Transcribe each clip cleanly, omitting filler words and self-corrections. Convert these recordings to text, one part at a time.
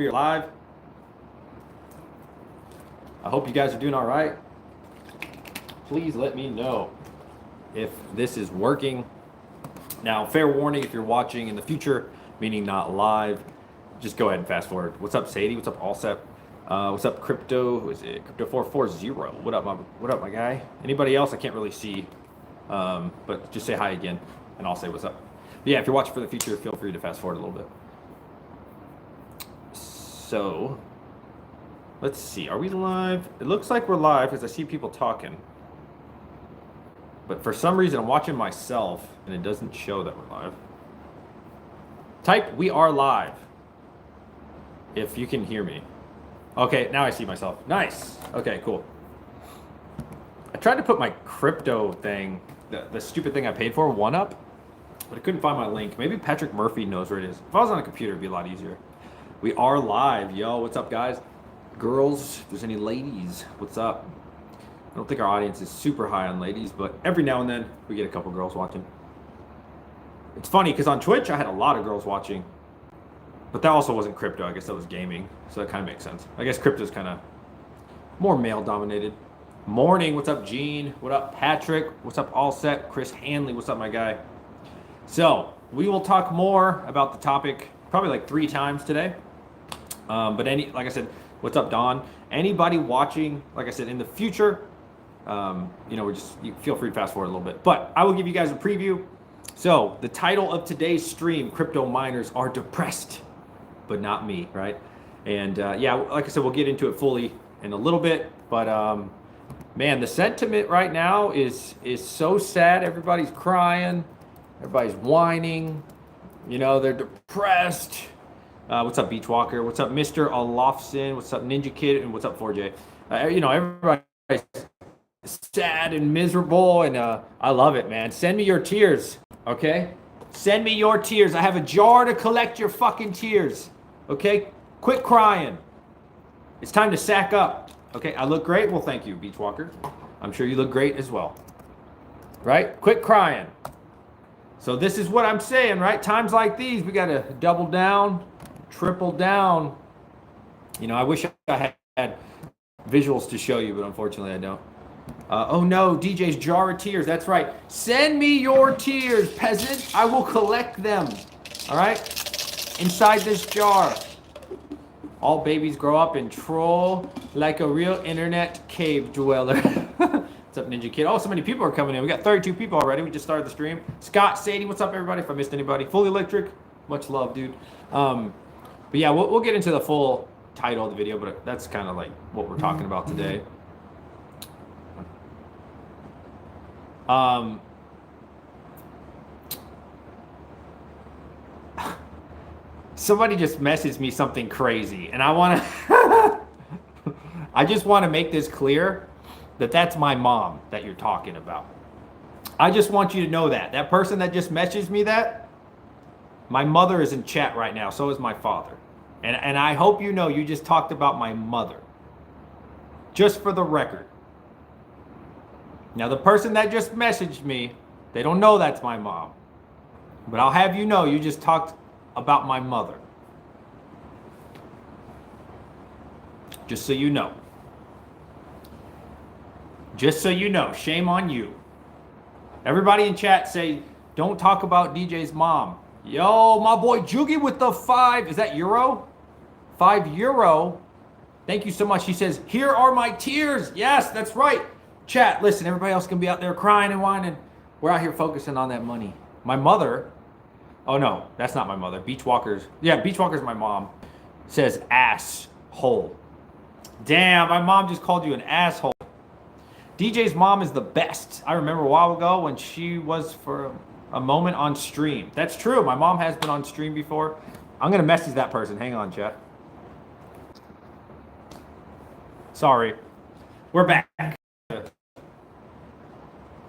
you're live. I hope you guys are doing all right. Please let me know if this is working. Now, fair warning, if you're watching in the future, meaning not live, just go ahead and fast forward. What's up, Sadie? What's up, Allsep? What's up, Crypto? Who is it? Crypto 440. What up, my guy? Anybody else? I can't really see, but just say hi again, and I'll say what's up. But yeah, if you're watching for the future, feel free to fast forward a little bit. So, let's see. Are we live? It looks like we're live because I see people talking. But for some reason, I'm watching myself, and it doesn't show that we're live. Type, we are live, if you can hear me. Okay, now I see myself. Nice. Okay, cool. I tried to put my crypto thing, the stupid thing I paid for, one up, but I couldn't find my link. Maybe Patrick Murphy knows where it is. If I was on a computer, it'd be a lot easier. We are live. Yo, what's up, guys? Girls, if there's any ladies, what's up? I don't think our audience is super high on ladies, but every now and then we get a couple girls watching. It's funny because on Twitch, I had a lot of girls watching, but that also wasn't crypto. I guess that was gaming, so that kind of makes sense. I guess crypto's kind of more male dominated. Morning, what's up, Gene? What up, Patrick? What's up, All Set? Chris Hanley, what's up, my guy? So we will talk more about the topic probably like 3 times today. But like I said, what's up, Don? Anybody watching, like I said, in the future, you feel free to fast forward a little bit. But I will give you guys a preview. So the title of today's stream, Crypto Miners Are Depressed, but not me, right? And yeah, like I said, we'll get into it fully in a little bit. But man, the sentiment right now is so sad. Everybody's crying. Everybody's whining. You know, they're depressed. What's up, Beachwalker? What's up, Mr. Olofsson? What's up, Ninja Kid? And what's up, 4J? Everybody's sad and miserable, and I love it, man. Send me your tears, okay? Send me your tears. I have a jar to collect your fucking tears, okay? Quit crying. It's time to sack up, okay? I look great? Well, thank you, Beachwalker. I'm sure you look great as well, right? Quit crying. So this is what I'm saying, right? Times like these, we got to double down, triple down. You know, I wish I had visuals to show you, but unfortunately I don't. Oh no, DJ's jar of tears. That's right. Send me your tears, peasant. I will collect them. All right? Inside this jar. All babies grow up and troll like a real internet cave dweller. What's up, Ninja Kid? Oh, so many people are coming in. We got 32 people already. We just started the stream. Scott, Sadie, what's up, everybody? If I missed anybody. Fully Electric, much love, dude. But yeah, we'll get into the full title of the video, but that's kind of like what we're talking about today. Somebody just messaged me something crazy, and I just want to make this clear that that's my mom that you're talking about. I just want you to know that. That person that just messaged me that, my mother is in chat right now, so is my father. And I hope you know you just talked about my mother. Just for the record. Now, the person that just messaged me, they don't know that's my mom. But I'll have you know you just talked about my mother. Just so you know. Just so you know, shame on you. Everybody in chat say, don't talk about DJ's mom. Yo, my boy Jugi with the 5. Is that euro? €5. Thank you so much. He says, here are my tears. Yes, that's right. Chat, listen, everybody else can be out there crying and whining. We're out here focusing on that money. My mother, oh no, that's not my mother. Beachwalker's my mom. Says asshole. Damn, my mom just called you an asshole. DJ's mom is the best. I remember a while ago when she was for a moment on stream. That's true. My mom has been on stream before. I'm going to message that person. Hang on, chat. Sorry. We're back.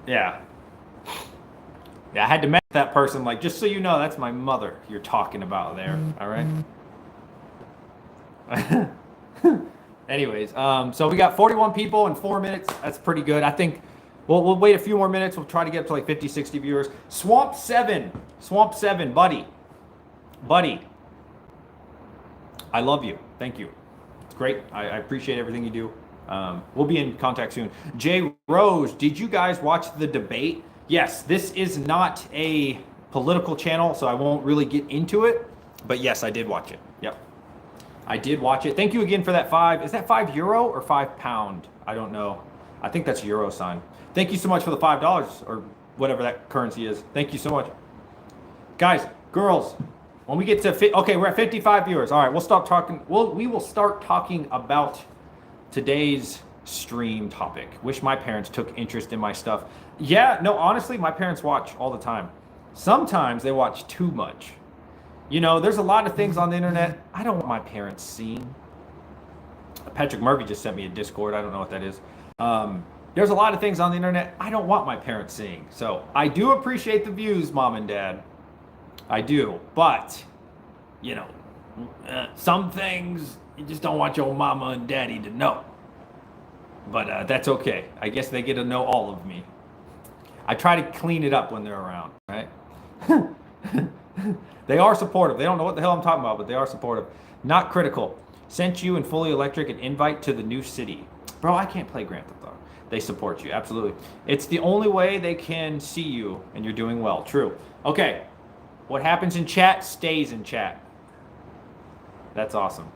Yeah. Yeah, I had to message that person, like, just so you know, that's my mother you're talking about there. All right? Anyways, so we got 41 people in 4 minutes. That's pretty good. I think we'll wait a few more minutes. We'll try to get up to like 50, 60 viewers. Swamp 7, buddy. I love you. Thank you. It's great. I appreciate everything you do. We'll be in contact soon. Jay Rose, did you guys watch the debate? Yes, this is not a political channel, so I won't really get into it. But yes, I did watch it. Yep. I did watch it. Thank you again for that 5. Is that €5 or £5? I don't know. I think that's euro sign. Thank you so much for the $5 or whatever that currency is. Thank you so much. Guys, girls, when we get to okay, we're at 55 viewers. All right, we'll stop talking. We will start talking about today's stream topic. Wish my parents took interest in my stuff. Yeah, no, honestly, my parents watch all the time. Sometimes they watch too much. You know, there's a lot of things on the internet I don't want my parents seeing. Patrick Murphy just sent me a Discord. I don't know what that is. There's a lot of things on the internet I don't want my parents seeing. So I do appreciate the views, Mom and Dad. I do. But, you know, some things you just don't want your mama and daddy to know. But that's okay. I guess they get to know all of me. I try to clean it up when they're around, right? They are supportive. They don't know what the hell I'm talking about, but they are supportive. Not critical. Sent you and Fully Electric an invite to the new city. Bro, I can't play Grand Theft Auto. They support you, absolutely. It's the only way they can see you, and you're doing well. True. Okay. What happens in chat stays in chat. That's awesome.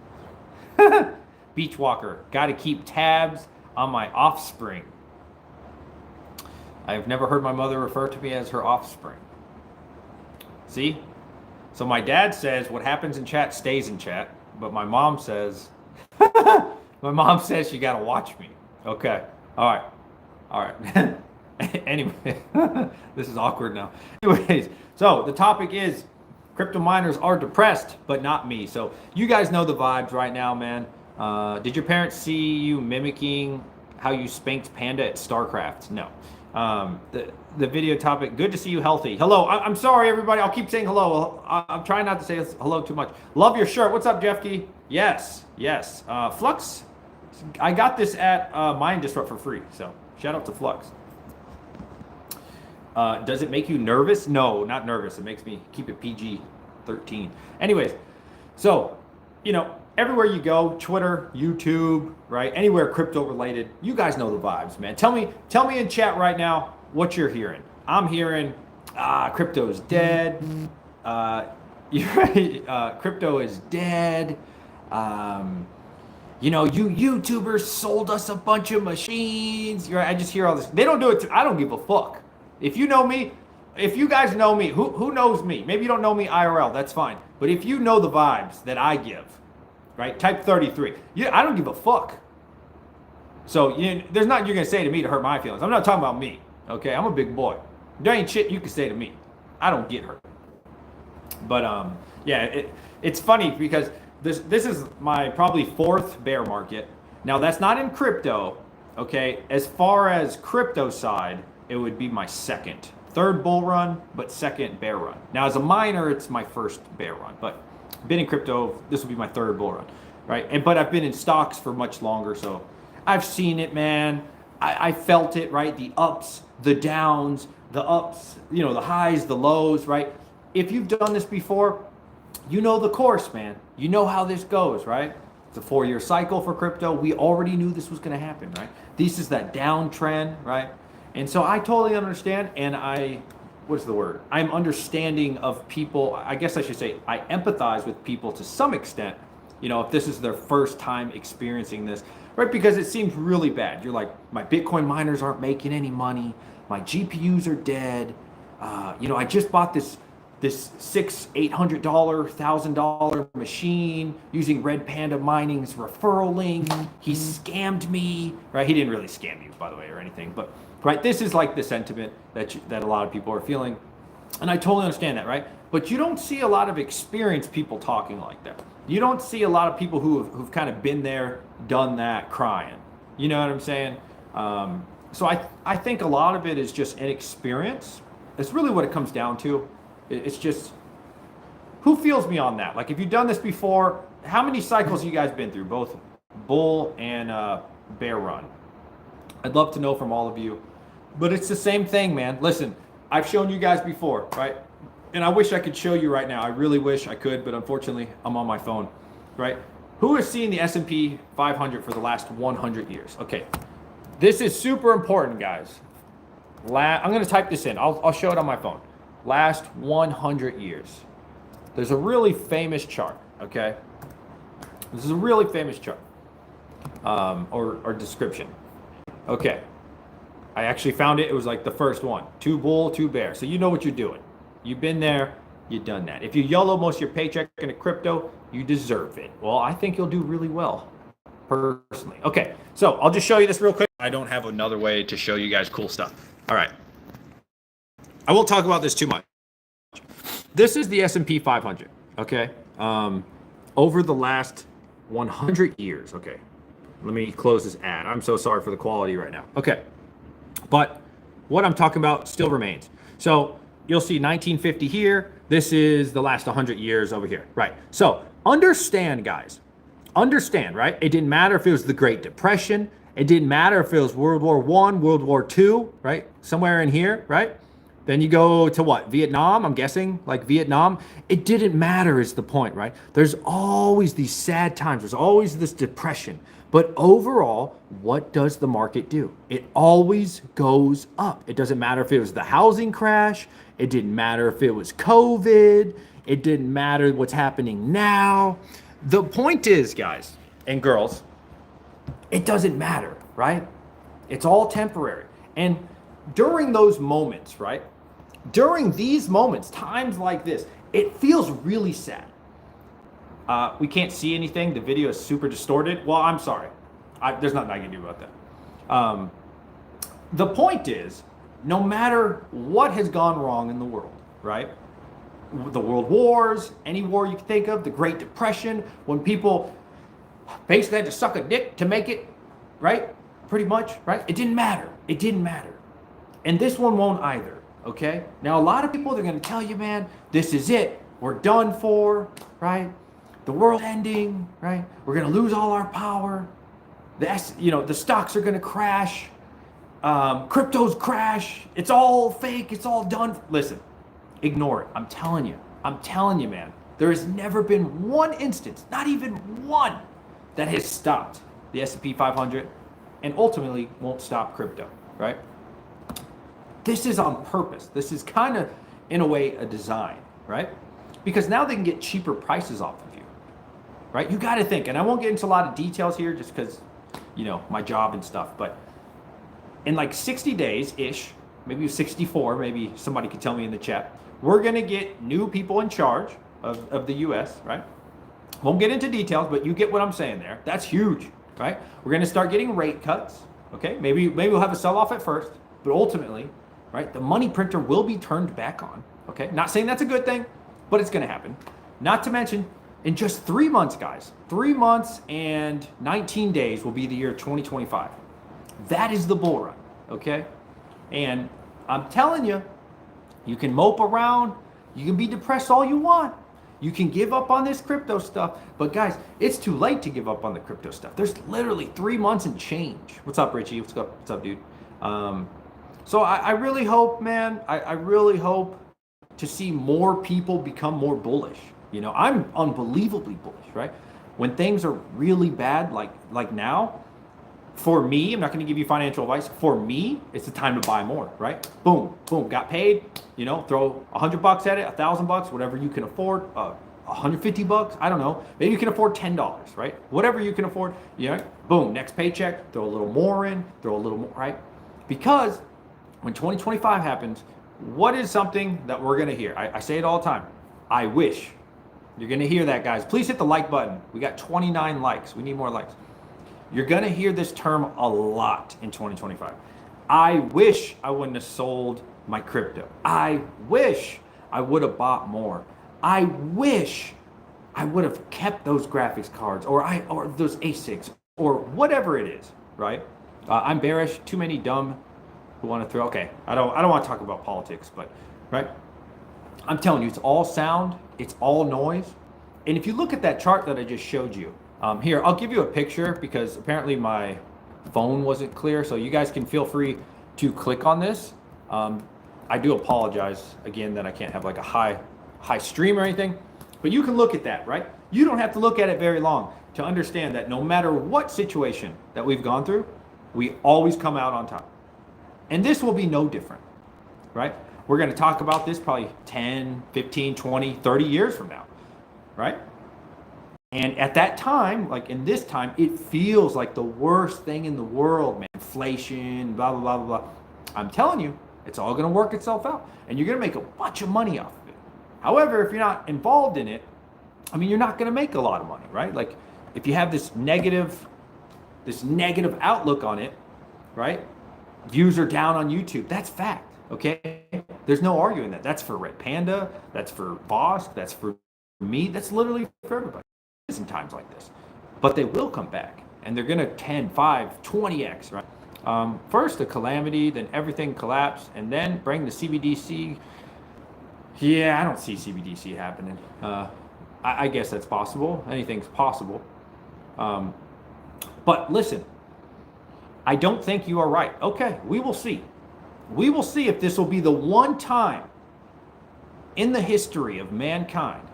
Beach Walker. Got to keep tabs on my offspring. I've never heard my mother refer to me as her offspring. See? So my dad says what happens in chat stays in chat, but my mom says you got to watch me. Okay. All right. Anyway, this is awkward now. Anyways, so the topic is crypto miners are depressed, but not me. So you guys know the vibes right now, man. Did your parents see you mimicking how you spanked Panda at StarCraft? No. The video topic, good to see you healthy. Hello, I'm sorry everybody, I'll keep saying hello. I'm trying not to say hello too much. Love your shirt. What's up, Jeffkey? Yes. Flux, I got this at Mind Disrupt for free, so shout out to Flux. Does it make you nervous? No, not nervous. It makes me keep it PG-13. Anyways, so, you know, everywhere you go, Twitter, YouTube, right? Anywhere crypto related, you guys know the vibes, man. Tell me in chat right now what you're hearing. I'm hearing, crypto's dead. You're right, crypto is dead. You know, you YouTubers sold us a bunch of machines. You're right, I just hear all this. They don't do it. I don't give a fuck. If you know me, if you guys know me, who knows me? Maybe you don't know me IRL, that's fine. But if you know the vibes that I give, right? Type 33. Yeah, I don't give a fuck. So there's nothing you're gonna say to me to hurt my feelings. I'm not talking about me. Okay, I'm a big boy. There ain't shit you can say to me. I don't get hurt. But yeah, it's funny because this is my probably 4th bear market. Now that's not in crypto. Okay, as far as crypto side, it would be my 2nd. 3rd bull run, but 2nd bear run. Now as a miner, it's my 1st bear run, but been in crypto, this will be my 3rd bull run, right? But I've been in stocks for much longer, so I've seen it, man. I felt it, right? The ups, the downs, the ups, you know, the highs, the lows, right? If you've done this before, you know the course, man. You know how this goes, right? It's a 4-year cycle for crypto. We already knew this was going to happen, right? This is that downtrend, right? And so I totally understand, and I'm understanding of people. I guess I should say I empathize with people to some extent, you know, if this is their first time experiencing this, right? Because it seems really bad. You're like, my Bitcoin miners aren't making any money. My GPUs are dead. You know, I just bought this $600, $800, $1,000 machine using Red Panda Mining's referral link. He scammed me, right? He didn't really scam you, by the way, or anything, but right, this is like the sentiment that a lot of people are feeling, and I totally understand that, right? But you don't see a lot of experienced people talking like that. You don't see a lot of people who've kind of been there, done that, crying. You know what I'm saying? So I think a lot of it is just inexperience. That's really what it comes down to. It's just, who feels me on that? Like, if you've done this before, how many cycles have you guys been through, both bull and bear run? I'd love to know from all of you. But it's the same thing, man. Listen, I've shown you guys before, right? And I wish I could show you right now. I really wish I could, but unfortunately, I'm on my phone. right? Who has seen the S&P 500 for the last 100 years? Okay, this is super important, guys. I'm going to type this in. I'll show it on my phone. Last 100 years. There's a really famous chart, okay? This is a really famous chart or description. Okay, I actually found it. It was like the first one. 2 bull, 2 bear. So you know what you're doing. You've been there. You've done that. If you YOLO most of your paycheck into crypto, you deserve it. Well, I think you'll do really well, personally. Okay, so I'll just show you this real quick. I don't have another way to show you guys cool stuff. All right. I won't talk about this too much. This is the S&P 500, okay? Over the last 100 years, okay? Let me close this ad. I'm so sorry for the quality right now. Okay, but what I'm talking about still remains. So you'll see 1950 here. This is the last 100 years over here, right? So understand, guys. Understand, right? It didn't matter if it was the Great Depression. It didn't matter if it was World War I, World War II, right? Somewhere in here, right? Then you go to what? Vietnam, I'm guessing, like Vietnam. It didn't matter is the point, right? There's always these sad times. There's always this depression. But overall, what does the market do? It always goes up. It doesn't matter if it was the housing crash. It didn't matter if it was COVID. It didn't matter what's happening now. The point is, guys and girls, it doesn't matter, right? It's all temporary. And during those moments, right? During these moments, times like this, it feels really sad. We can't see anything. The video is super distorted. Well, I'm sorry. There's nothing I can do about that. The point is, no matter what has gone wrong in the world, right? The world wars, any war you can think of, the Great Depression, when people basically had to suck a dick to make it, right? Pretty much, right? It didn't matter. It didn't matter. And this one won't either, okay? Now, a lot of people, they're going to tell you, man, this is it. We're done for, right? The world ending, right? We're going to lose all our power. The stocks are going to crash. Cryptos crash. It's all fake. It's all done. Listen, ignore it. I'm telling you, man. There has never been one instance, not even one, that has stopped the S&P 500 and ultimately won't stop crypto, right? This is on purpose. This is kind of, in a way, a design, right? Because now they can get cheaper prices off of you, right? You got to think, and I won't get into a lot of details here just because, my job and stuff, but in like 60 days-ish, maybe 64, maybe somebody could tell me in the chat, we're going to get new people in charge of the U.S., right? Won't get into details, but you get what I'm saying there. That's huge, right? We're going to start getting rate cuts, okay? Maybe we'll have a sell-off at first, but ultimately, right, the money printer will be turned back on, okay? Not saying that's a good thing, but it's going to happen. Not to mention, in just 3 months, guys, 3 months and 19 days will be the year 2025. That is the bull run, okay? And I'm telling you, you can mope around, you can be depressed all you want. You can give up on this crypto stuff, but guys, it's too late to give up on the crypto stuff. There's literally 3 months and change. What's up, Richie? What's up, dude? So I really hope, man, I really hope to see more people become more bullish. I'm unbelievably bullish, right? When things are really bad, like now, for me, I'm not going to give you financial advice. For me, it's the time to buy more, right? Boom, boom, got paid. Throw $100 at it, $1,000, whatever you can afford. $150, I don't know. Maybe you can afford $10, right? Whatever you can afford. Boom, next paycheck, throw a little more in, throw a little more, right? Because when 2025 happens, what is something that we're going to hear? I say it all the time. I wish. You're going to hear that, guys. Please hit the like button. We got 29 likes. We need more likes. You're going to hear this term a lot in 2025. I wish I wouldn't have sold my crypto. I wish I would have bought more. I wish I would have kept those graphics cards or those ASICs or whatever it is, right? I'm bearish. Too many dumb who want to throw. Okay, I don't want to talk about politics, but right? I'm telling you, it's all sound. It's all noise. And if you look at that chart that I just showed you, here, I'll give you a picture because apparently my phone wasn't clear. So you guys can feel free to click on this. I do apologize again that I can't have like a high stream or anything, But you can look at that, right? You don't have to look at it very long to understand that no matter what situation that we've gone through, we always come out on top. And this will be no different, right? We're going to talk about this probably 10, 15, 20, 30 years from now, right? And at that time, like in this time, it feels like the worst thing in the world, man. Inflation, blah, blah, blah, blah, blah. I'm telling you, it's all going to work itself out. And you're going to make a bunch of money off of it. However, if you're not involved in it, I mean, you're not going to make a lot of money, right? Like if you have this negative outlook on it, right? Views are down on YouTube. That's fact, okay? There's no arguing that. That's for Red Panda. That's for Vosk. That's for me. That's literally for everybody in times like this. But they will come back, and they're going to 10, 5, 20x, right? First a calamity, then everything collapse, and then bring the CBDC. Yeah, I don't see CBDC happening. I guess that's possible. Anything's possible. But listen, I don't think you are right. Okay, we will see. We will see if this will be the one time in the history of mankind,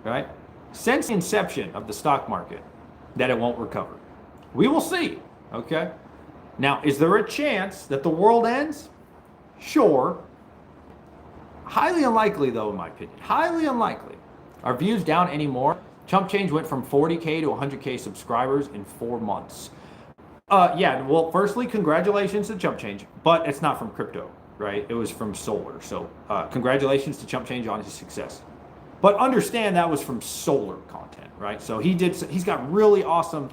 right, since the inception of the stock market, that it won't recover. We will see, okay? Now, is there a chance that the world ends? Sure. Highly unlikely, though, in my opinion. Highly unlikely. Are views down anymore? Chump Change went from 40K to 100K subscribers in 4 months. Yeah, well, firstly, congratulations to Chump Change, but it's not from crypto, right? It was from solar. So congratulations to Chump Change on his success. But understand that was from solar content, right? So he's got really awesome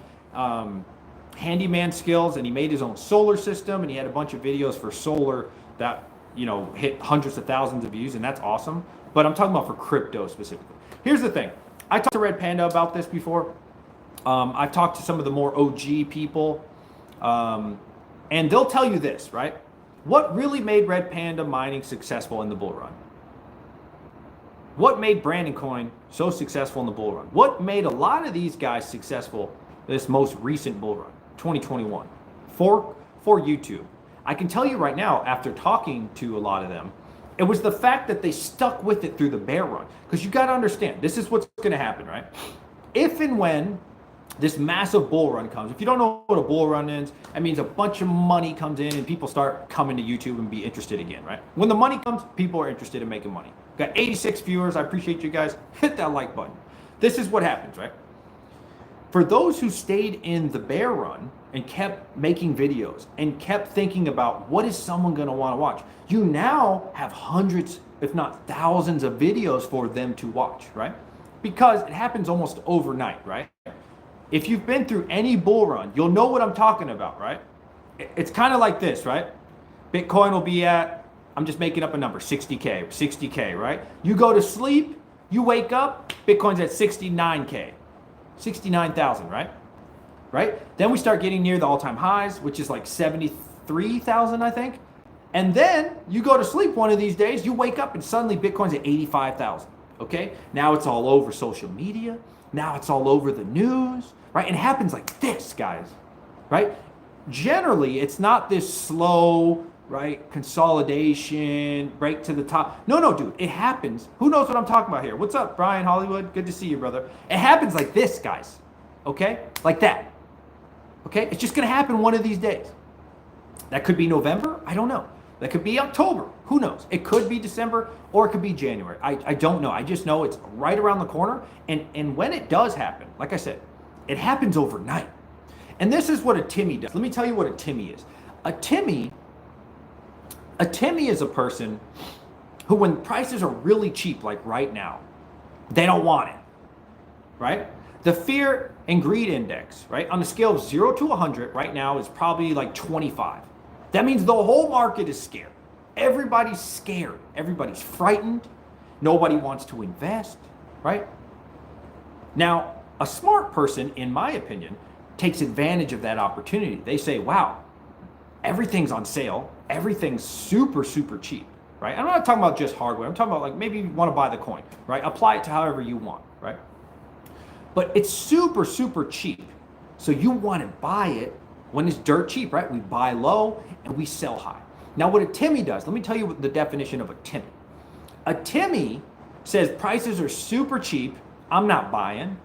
handyman skills, and he made his own solar system, and he had a bunch of videos for solar that, you know, hit hundreds of thousands of views, and that's awesome. But I'm talking about for crypto specifically. Here's the thing. I talked to Red Panda about this before. I've talked to some of the more OG people, and they'll tell you this, right? What really made Red Panda mining successful in the bull run? What made Brandon Coin so successful in the bull run? What made a lot of these guys successful this most recent bull run, 2021, for YouTube? I can tell you right now, after talking to a lot of them, it was the fact that they stuck with it through the bear run. Because you got to understand, this is what's going to happen, right? If and when this massive bull run comes, if you don't know what a bull run is, that means a bunch of money comes in and people start coming to YouTube and be interested again, right? When the money comes, people are interested in making money. Got 86 viewers. I appreciate you guys. Hit that like button. This is what happens, right? For those who stayed in the bear run and kept making videos and kept thinking about what is someone going to want to watch, you now have hundreds, if not thousands of videos for them to watch, right? Because it happens almost overnight, right? If you've been through any bull run, you'll know what I'm talking about, right? It's kind of like this, right? Bitcoin will be at, I'm just making up a number, 60K, right? You go to sleep, you wake up, Bitcoin's at 69K, 69,000, right? Right? Then we start getting near the all-time highs, which is like 73,000, I think. And then you go to sleep one of these days, you wake up and suddenly Bitcoin's at 85,000, okay? Now it's all over social media. Now it's all over the news, right? And it happens like this, guys, right? Generally, it's not this slow, right, consolidation, break to the top. No, dude, it happens. Who knows what I'm talking about here? What's up, Brian Hollywood? Good to see you, brother. It happens like this, guys, okay? Like that, okay? It's just going to happen one of these days. That could be November. I don't know. That could be October. Who knows? It could be December or it could be January. I don't know. I just know it's right around the corner. And when it does happen, like I said, it happens overnight. And this is what a Timmy does. Let me tell you what a Timmy is. A Timmy is a person who, when prices are really cheap, like right now, they don't want it, right? The fear and greed index, right, on a scale of 0 to 100 right now is probably like 25. That means the whole market is scared. Everybody's scared. Everybody's frightened. Nobody wants to invest, right? Now, a smart person, in my opinion, takes advantage of that opportunity. They say, wow, everything's on sale. Everything's super, super cheap, right? I'm not talking about just hardware. I'm talking about like maybe you want to buy the coin, right? Apply it to however you want, right? But it's super, super cheap. So you want to buy it when it's dirt cheap, right? We buy low and we sell high. Now what a Timmy does, let me tell you what the definition of a Timmy. A Timmy says prices are super cheap, I'm not buying,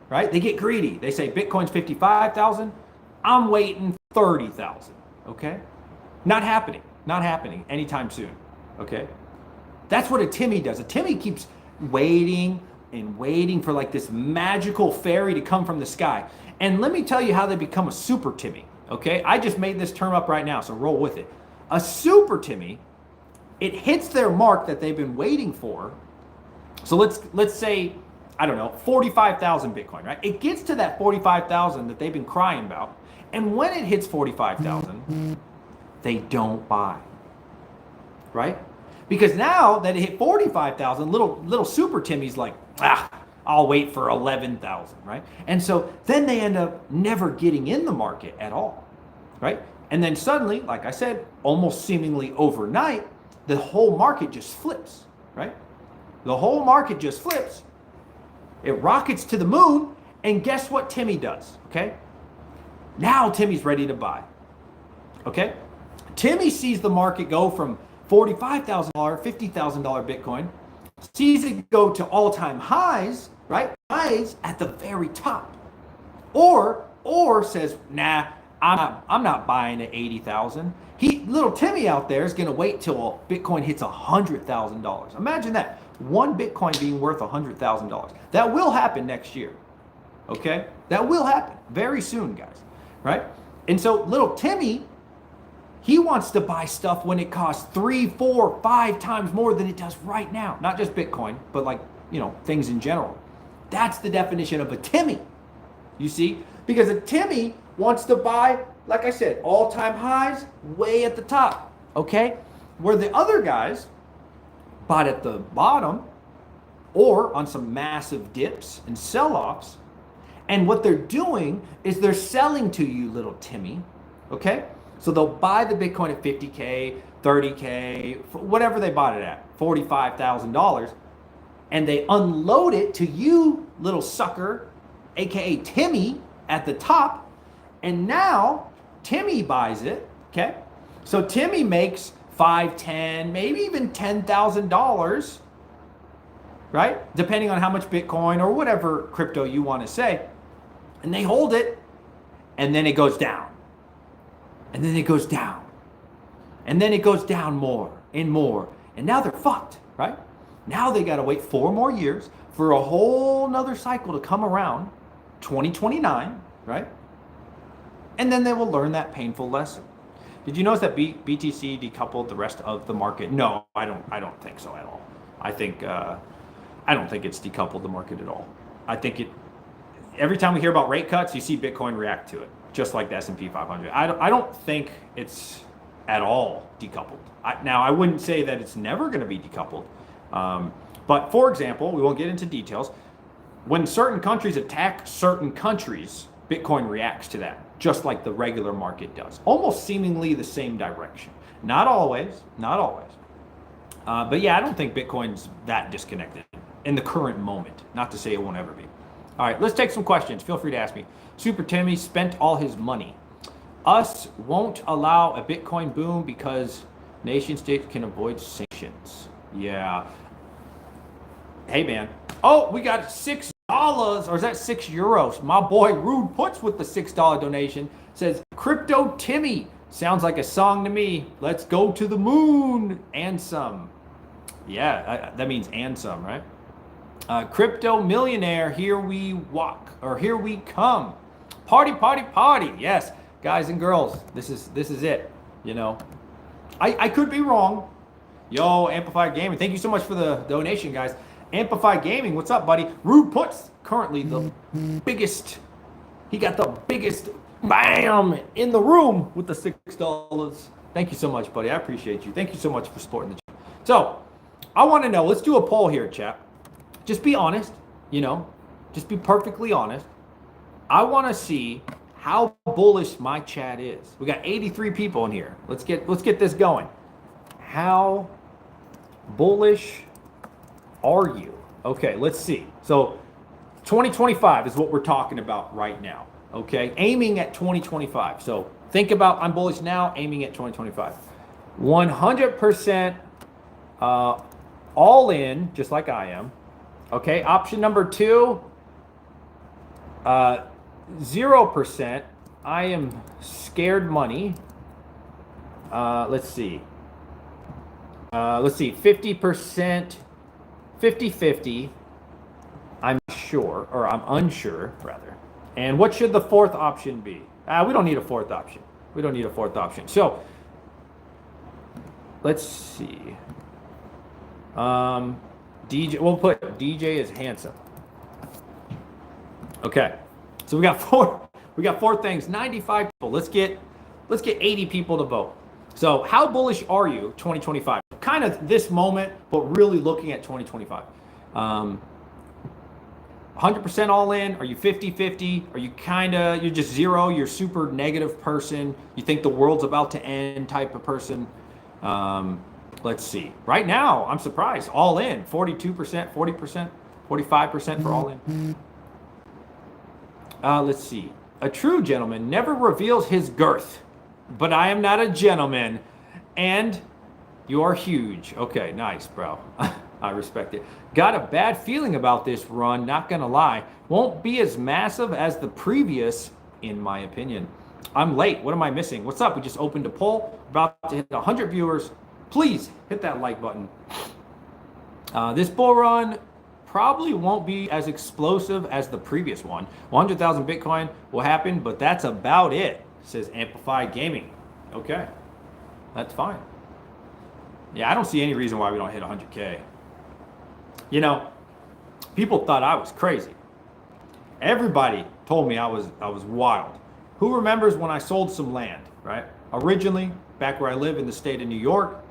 right? They get greedy. They say Bitcoin's 55,000, I'm waiting 30,000, okay? Not happening, not happening anytime soon, okay? That's what a Timmy does. A Timmy keeps waiting and waiting for like this magical fairy to come from the sky. And let me tell you how they become a super Timmy, okay? I just made this term up right now, so roll with it. A super Timmy, it hits their mark that they've been waiting for. So let's say, I don't know, 45,000 Bitcoin, right? It gets to that 45,000 that they've been crying about. And when it hits 45,000, they don't buy, right? Because now that it hit 45,000, little super Timmy's like, I'll wait for 11,000, right? And so then they end up never getting in the market at all, right? And then suddenly, like I said, almost seemingly overnight, the whole market just flips, right? The whole market just flips. It rockets to the moon, and guess what Timmy does, okay? Now Timmy's ready to buy, okay? Timmy sees the market go from $45,000, $50,000 Bitcoin, sees it go to all-time highs, right? Highs at the very top. Or says, nah, I'm not buying at 80,000. Little Timmy out there is going to wait till Bitcoin hits $100,000. Imagine that. One Bitcoin being worth $100,000. That will happen next year. Okay? That will happen very soon, guys. Right? And so little Timmy, he wants to buy stuff when it costs 3, 4, 5 times more than it does right now. Not just Bitcoin, but like, things in general. That's the definition of a Timmy. You see? Because a Timmy wants to buy, like I said, all-time highs way at the top. Okay? Where the other guys bought at the bottom or on some massive dips and sell-offs. And what they're doing is they're selling to you, little Timmy. Okay? So they'll buy the Bitcoin at 50K, 30K, whatever they bought it at, $45,000, and they unload it to you, little sucker, aka Timmy, at the top, and now Timmy buys it, okay? So Timmy makes $5, $10, maybe even $10,000, right? Depending on how much Bitcoin or whatever crypto you want to say, and they hold it, and then it goes down. And then it goes down. And then it goes down more and more. And now they're fucked, right? Now they got to wait 4 more years for a whole nother cycle to come around, 2029, right? And then they will learn that painful lesson. Did you notice that BTC decoupled the rest of the market? No, I don't think so at all. I don't think it's decoupled the market at all. I think every time we hear about rate cuts, you see Bitcoin react to it, just like the S&P 500. I don't think it's at all decoupled. Now, I wouldn't say that it's never going to be decoupled. But for example, we won't get into details. When certain countries attack certain countries, Bitcoin reacts to that, just like the regular market does. Almost seemingly the same direction. Not always, not always. But yeah, I don't think Bitcoin's that disconnected in the current moment. Not to say it won't ever be. All right, let's take some questions. Feel free to ask me. Super Timmy spent all his money. Us won't allow a Bitcoin boom because nation states can avoid sanctions. Yeah. Hey, man. Oh, we got $6, or is that €6? My boy Rude Puts with the $6 donation says, Crypto Timmy. Sounds like a song to me. Let's go to the moon and some. Yeah, that means and some, right? Crypto millionaire, here we walk, or here we come. Party, party, party. Yes, guys and girls, this is it. I could be wrong. Yo, Amplified Gaming, thank you so much for the donation, guys. Amplified Gaming, what's up, buddy? Rude Puts, currently the biggest. He got the biggest bam in the room with the $6. Thank you so much, buddy. I appreciate you. Thank you so much for supporting the channel. So, I want to know. Let's do a poll here, chat. Just be honest, just be perfectly honest. I want to see how bullish my chat is. We got 83 people in here. Let's get this going. How bullish are you? Okay, let's see. So 2025 is what we're talking about right now. Okay, aiming at 2025. So think about I'm bullish now, aiming at 2025. 100% all in, just like I am. Okay, option number 2, 0%. I am scared money. Let's see. 50%, 50-50. I'm sure, or I'm unsure, rather. And what should the 4th option be? We don't need a 4th option. We don't need a 4th option. So, let's see. DJ, we'll put DJ is handsome. Okay. So we got 4 things, 95 people. Let's get 80 people to vote. So how bullish are you 2025? Kind of this moment, but really looking at 2025. 100% all in? Are you 50-50? Are you you're just 0, you're super negative person, you think the world's about to end type of person? Let's see. Right now, I'm surprised. All in, 42%, 40%, 45% for all in. Let's see. A true gentleman never reveals his girth, but I am not a gentleman, and you're huge. Okay, nice, bro. I respect it. Got a bad feeling about this run, not gonna lie. Won't be as massive as the previous, in my opinion. I'm late. What am I missing? What's up? We just opened a poll. About to hit 100 viewers. Please hit that like button. This bull run probably won't be as explosive as the previous one. 100,000 Bitcoin will happen, but that's about it, says Amplified Gaming. Okay, that's fine. Yeah, I don't see any reason why we don't hit 100K. You know, people thought I was crazy. Everybody told me I was wild. Who remembers when I sold some land, right? Originally, back where I live in the state of New York,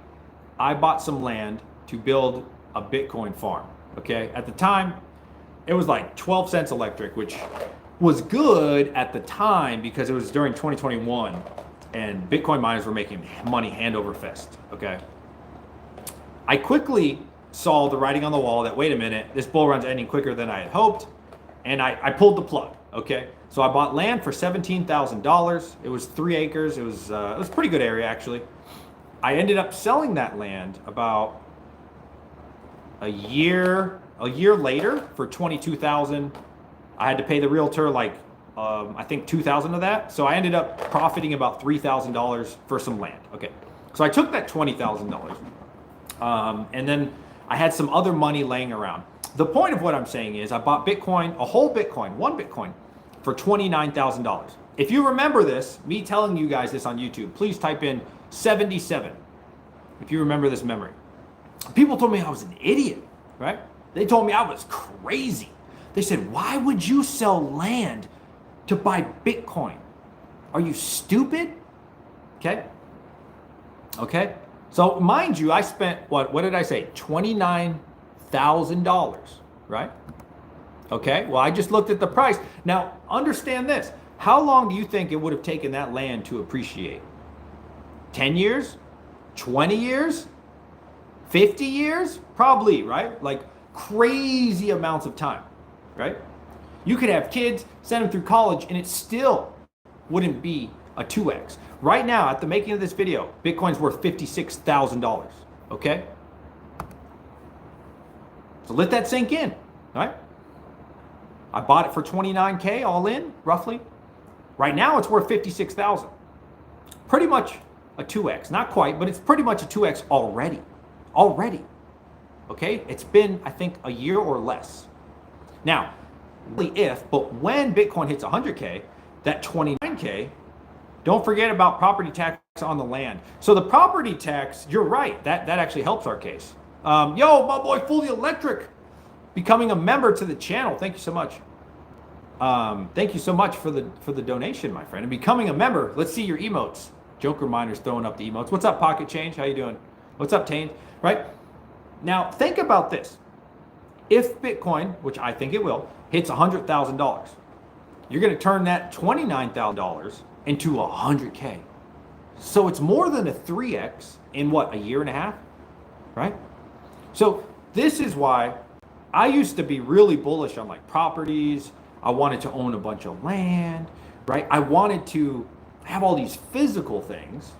I bought some land to build a Bitcoin farm, okay? At the time, it was like 12 cents electric, which was good at the time because it was during 2021 and Bitcoin miners were making money hand over fist, okay? I quickly saw the writing on the wall that, wait a minute, this bull run's ending quicker than I had hoped, and I pulled the plug, okay? So I bought land for $17,000. It was 3 acres. It was a pretty good area, actually. I ended up selling that land about a year later for $22,000. I had to pay the realtor I think $2,000 of that. So I ended up profiting about $3,000 for some land. Okay, so I took that $20,000, and then I had some other money laying around. The point of what I'm saying is I bought Bitcoin, a whole Bitcoin, one Bitcoin, for $29,000. If you remember this, me telling you guys this on YouTube, please type in 77 if you remember this memory. People told me I was an idiot, right? They told me I was crazy. They said, why would you sell land to buy Bitcoin? Are you stupid? Okay. So mind you, I spent, what did I say? $29,000, right? Okay, well, I just looked at the price. Now, understand this. How long do you think it would have taken that land to appreciate? 10 years? 20 years? 50 years? Probably, right? Like crazy amounts of time, right? You could have kids, send them through college, and it still wouldn't be a 2x. Right now, at the making of this video, Bitcoin's worth $56,000, okay? So let that sink in, all right? I bought it for 29K all in, roughly. Right now, it's worth 56,000. Pretty much a 2x, not quite, but it's pretty much a 2x already. Okay, it's been, I think, a year or less. Now, but when Bitcoin hits 100K, that 29K, don't forget about property tax on the land. So the property tax, you're right, that actually helps our case. Yo, my boy Fully Electric, becoming a member to the channel. Thank you so much. Thank you so much for the donation, my friend. And becoming a member, let's see your emotes. Joker Miner's throwing up the emotes. What's up, Pocket Change? How you doing? What's up, Tane? Right? Now, think about this. If Bitcoin, which I think it will, hits $100,000, you're going to turn that $29,000 into 100K. So it's more than a 3x in what, a year and a half, right? So this is why I used to be really bullish on like properties. I wanted to own a bunch of land, right? I wanted to have all these physical things,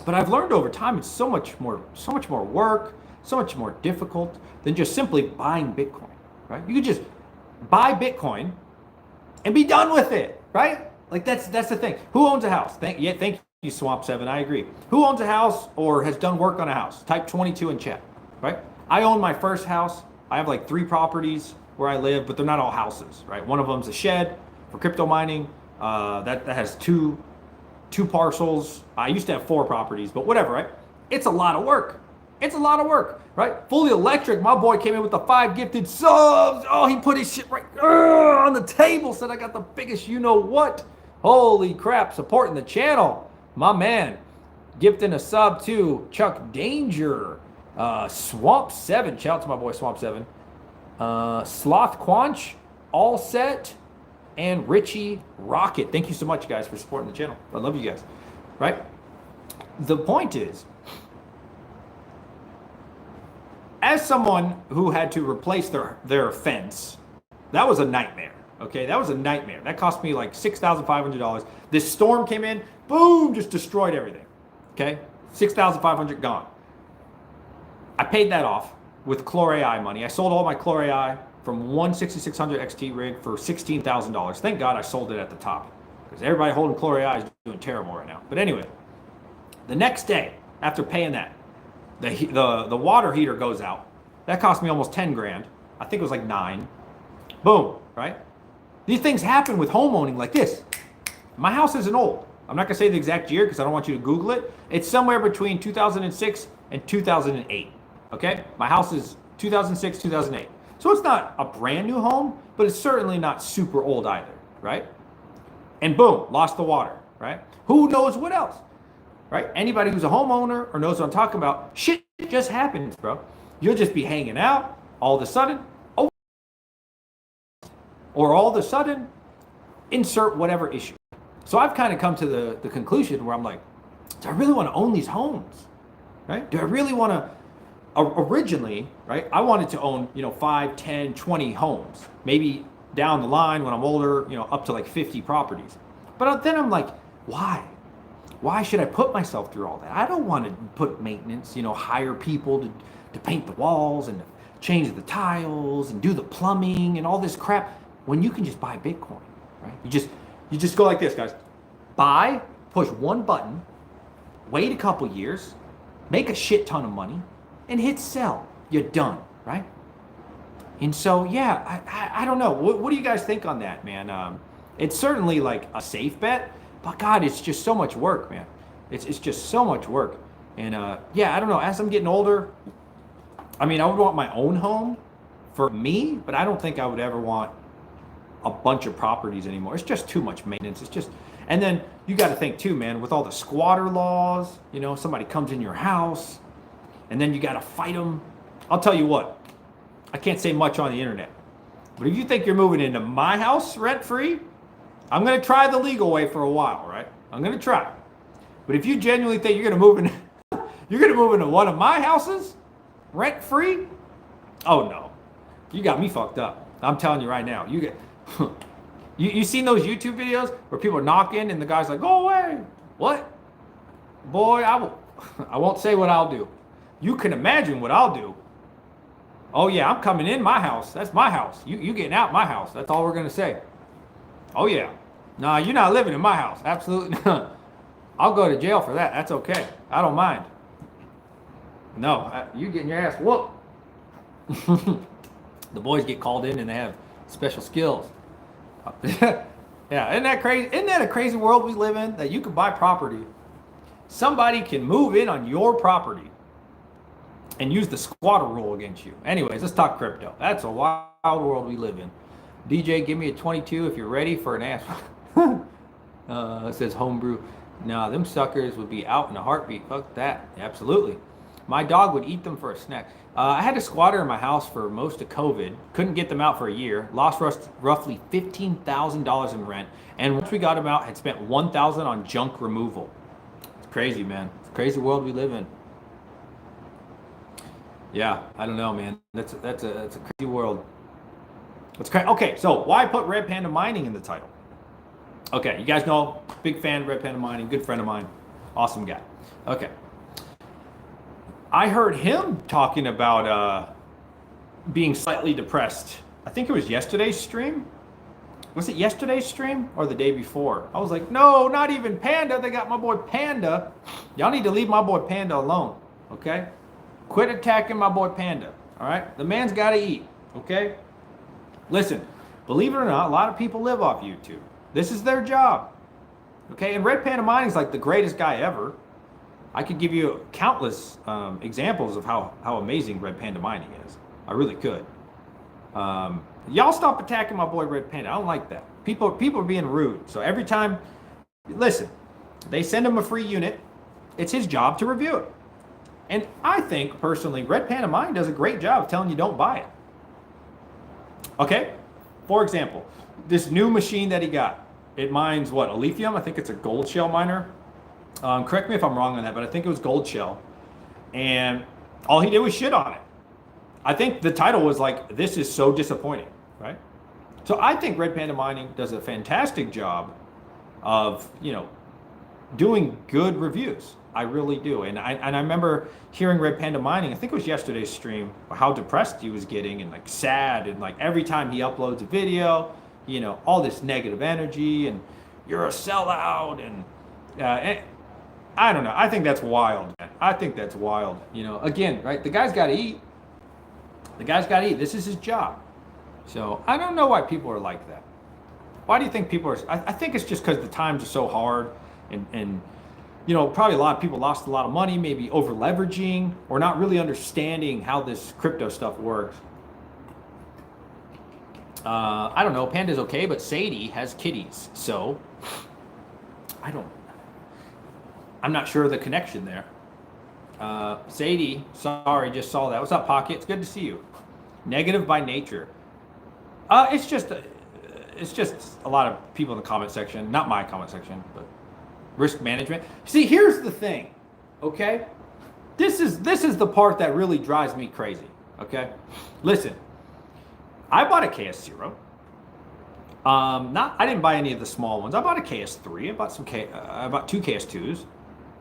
but I've learned over time it's so much more work. so much more difficult than just simply buying Bitcoin, right? You could just buy Bitcoin and be done with it, right? Like that's the thing. Who owns a house? Thank you, Swamp 7. I agree. Who owns a house or has done work on a house? Type 22 in chat, right? I own my first house. I have like 3 properties where I live, but they're not all houses, right? One of them's a shed for crypto mining. That has two parcels. I used to have 4 properties, but whatever, right? It's a lot of work. It's a lot of work, right? Fully electric. My boy came in with the 5 gifted subs. Oh, he put his shit right on the table. Said I got the biggest you know what. Holy crap, supporting the channel. My man, gifting a sub to Chuck Danger. Swamp 7. Shout out to my boy Swamp 7. Sloth Quanch, All Set, and Richie Rocket. Thank you so much, guys, for supporting the channel. I love you guys, right? The point is, as someone who had to replace their fence, that was a nightmare. Okay, that was a nightmare. That cost me like $6,500. This storm came in, boom, just destroyed everything. Okay, $6,500 gone. I paid that off with Clore AI money. I sold all my Clore AI from one 6600 XT rig for $16,000. Thank God I sold it at the top, because everybody holding Clore AI is doing terrible right now. But anyway, the next day after paying that, the water heater goes out. That cost me almost 10 grand. I think it was like 9. Boom, right? These things happen with home owning like this. My house isn't old. I'm not gonna say the exact year because I don't want you to Google it. It's somewhere between 2006 and 2008, okay? My house is 2006, 2008. So it's not a brand new home, but it's certainly not super old either, right? And boom, lost the water, right? Who knows what else, right? Anybody who's a homeowner or knows what I'm talking about, shit just happens, bro. You'll just be hanging out, all of a sudden, oh, or all of a sudden, insert whatever issue. So I've kind of come to the conclusion where I'm like, do I really want to own these homes, right? Do I really want to? Originally, right, I wanted to own, 5, 10, 20 homes. Maybe down the line when I'm older, up to like 50 properties. But then I'm like, why? Why should I put myself through all that? I don't want to put maintenance, hire people to paint the walls and change the tiles and do the plumbing and all this crap when you can just buy Bitcoin, right? You just go like this, guys. Buy, push one button, wait a couple years, make a shit ton of money, and hit sell. You're done, right? And so, yeah, I don't know. What do you guys think on that, man? It's certainly like a safe bet, but God, it's just so much work, man. It's just so much work. And yeah, I don't know. As I'm getting older, I mean, I would want my own home for me, but I don't think I would ever want a bunch of properties anymore. It's just too much maintenance. It's just, and then you got to think too, man, with all the squatter laws, somebody comes in your house, and then you got to fight them. I'll tell you what, I can't say much on the internet, but if you think you're moving into my house rent-free, I'm going to try the legal way for a while, right? I'm going to try. But if you genuinely think you're going to move in, you're going to move into one of my houses rent-free, oh no, you got me fucked up. I'm telling you right now. You seen those YouTube videos where people are knocking and the guy's like, go away. What? Boy, I won't say what I'll do. You can imagine what I'll do. Oh yeah, I'm coming in my house. That's my house. You getting out my house. That's all we're gonna say. Oh yeah. Nah, you're not living in my house. Absolutely not. I'll go to jail for that. That's okay. I don't mind. No, you getting your ass whooped. The boys get called in and they have special skills. Yeah, isn't that crazy? Isn't that a crazy world we live in, that you can buy property? Somebody can move in on your property and use the squatter rule against you. Anyways, let's talk crypto. That's a wild world we live in. DJ, give me a 22 if you're ready for an ass. It says homebrew. No, them suckers would be out in a heartbeat. Fuck that. Absolutely. My dog would eat them for a snack. I had a squatter in my house for most of COVID. Couldn't get them out for a year. Lost roughly $15,000 in rent. And once we got them out, had spent $1,000 on junk removal. It's crazy, man. It's a crazy world we live in. Yeah, I don't know, man. That's a crazy world. It's crazy. Okay, so why put Red Panda Mining in the title? Okay, you guys know, big fan of Red Panda Mining, good friend of mine, awesome guy. Okay. I heard him talking about being slightly depressed. I think it was yesterday's stream. Was it yesterday's stream or the day before? I was like, no, not even Panda. They got my boy Panda. Y'all need to leave my boy Panda alone, okay? Quit attacking my boy Panda, all right? The man's got to eat, okay? Listen, believe it or not, a lot of people live off YouTube. This is their job, okay? And Red Panda Mining is like the greatest guy ever. I could give you countless examples of how amazing Red Panda Mining is. I really could. Y'all stop attacking my boy Red Panda. I don't like that. People are being rude. So every time, listen, they send him a free unit. It's his job to review it. And I think personally, Red Panda Mining does a great job of telling you don't buy it. Okay? For example, this new machine that he got, it mines what? A lithium? I think it's a gold shell miner. Correct me if I'm wrong on that, but I think it was gold shell. And all he did was shit on it. I think the title was like, this is so disappointing, right? So I think Red Panda Mining does a fantastic job of, doing good reviews. I really do. And I remember hearing Red Panda Mining, I think it was yesterday's stream, how depressed he was getting and like sad. And like every time he uploads a video, all this negative energy and you're a sellout. And I don't know. I think that's wild, man. I think that's wild. Again, right? The guy's got to eat. The guy's got to eat. This is his job. So I don't know why people are like that. Why do you think people are? I think it's just because the times are so hard and probably a lot of people lost a lot of money, maybe over leveraging or not really understanding how this crypto stuff works. I don't know. Panda's okay, but Sadie has kitties. So I'm not sure of the connection there. Sadie, sorry, just saw that. What's up, Pocket? It's good to see you. Negative by nature. It's just a lot of people in the comment section, not my comment section, but risk management. See, here's the thing, okay? This is the part that really drives me crazy, okay? Listen, I bought a KS0. I didn't buy any of the small ones. I bought a KS3. I bought two KS2s.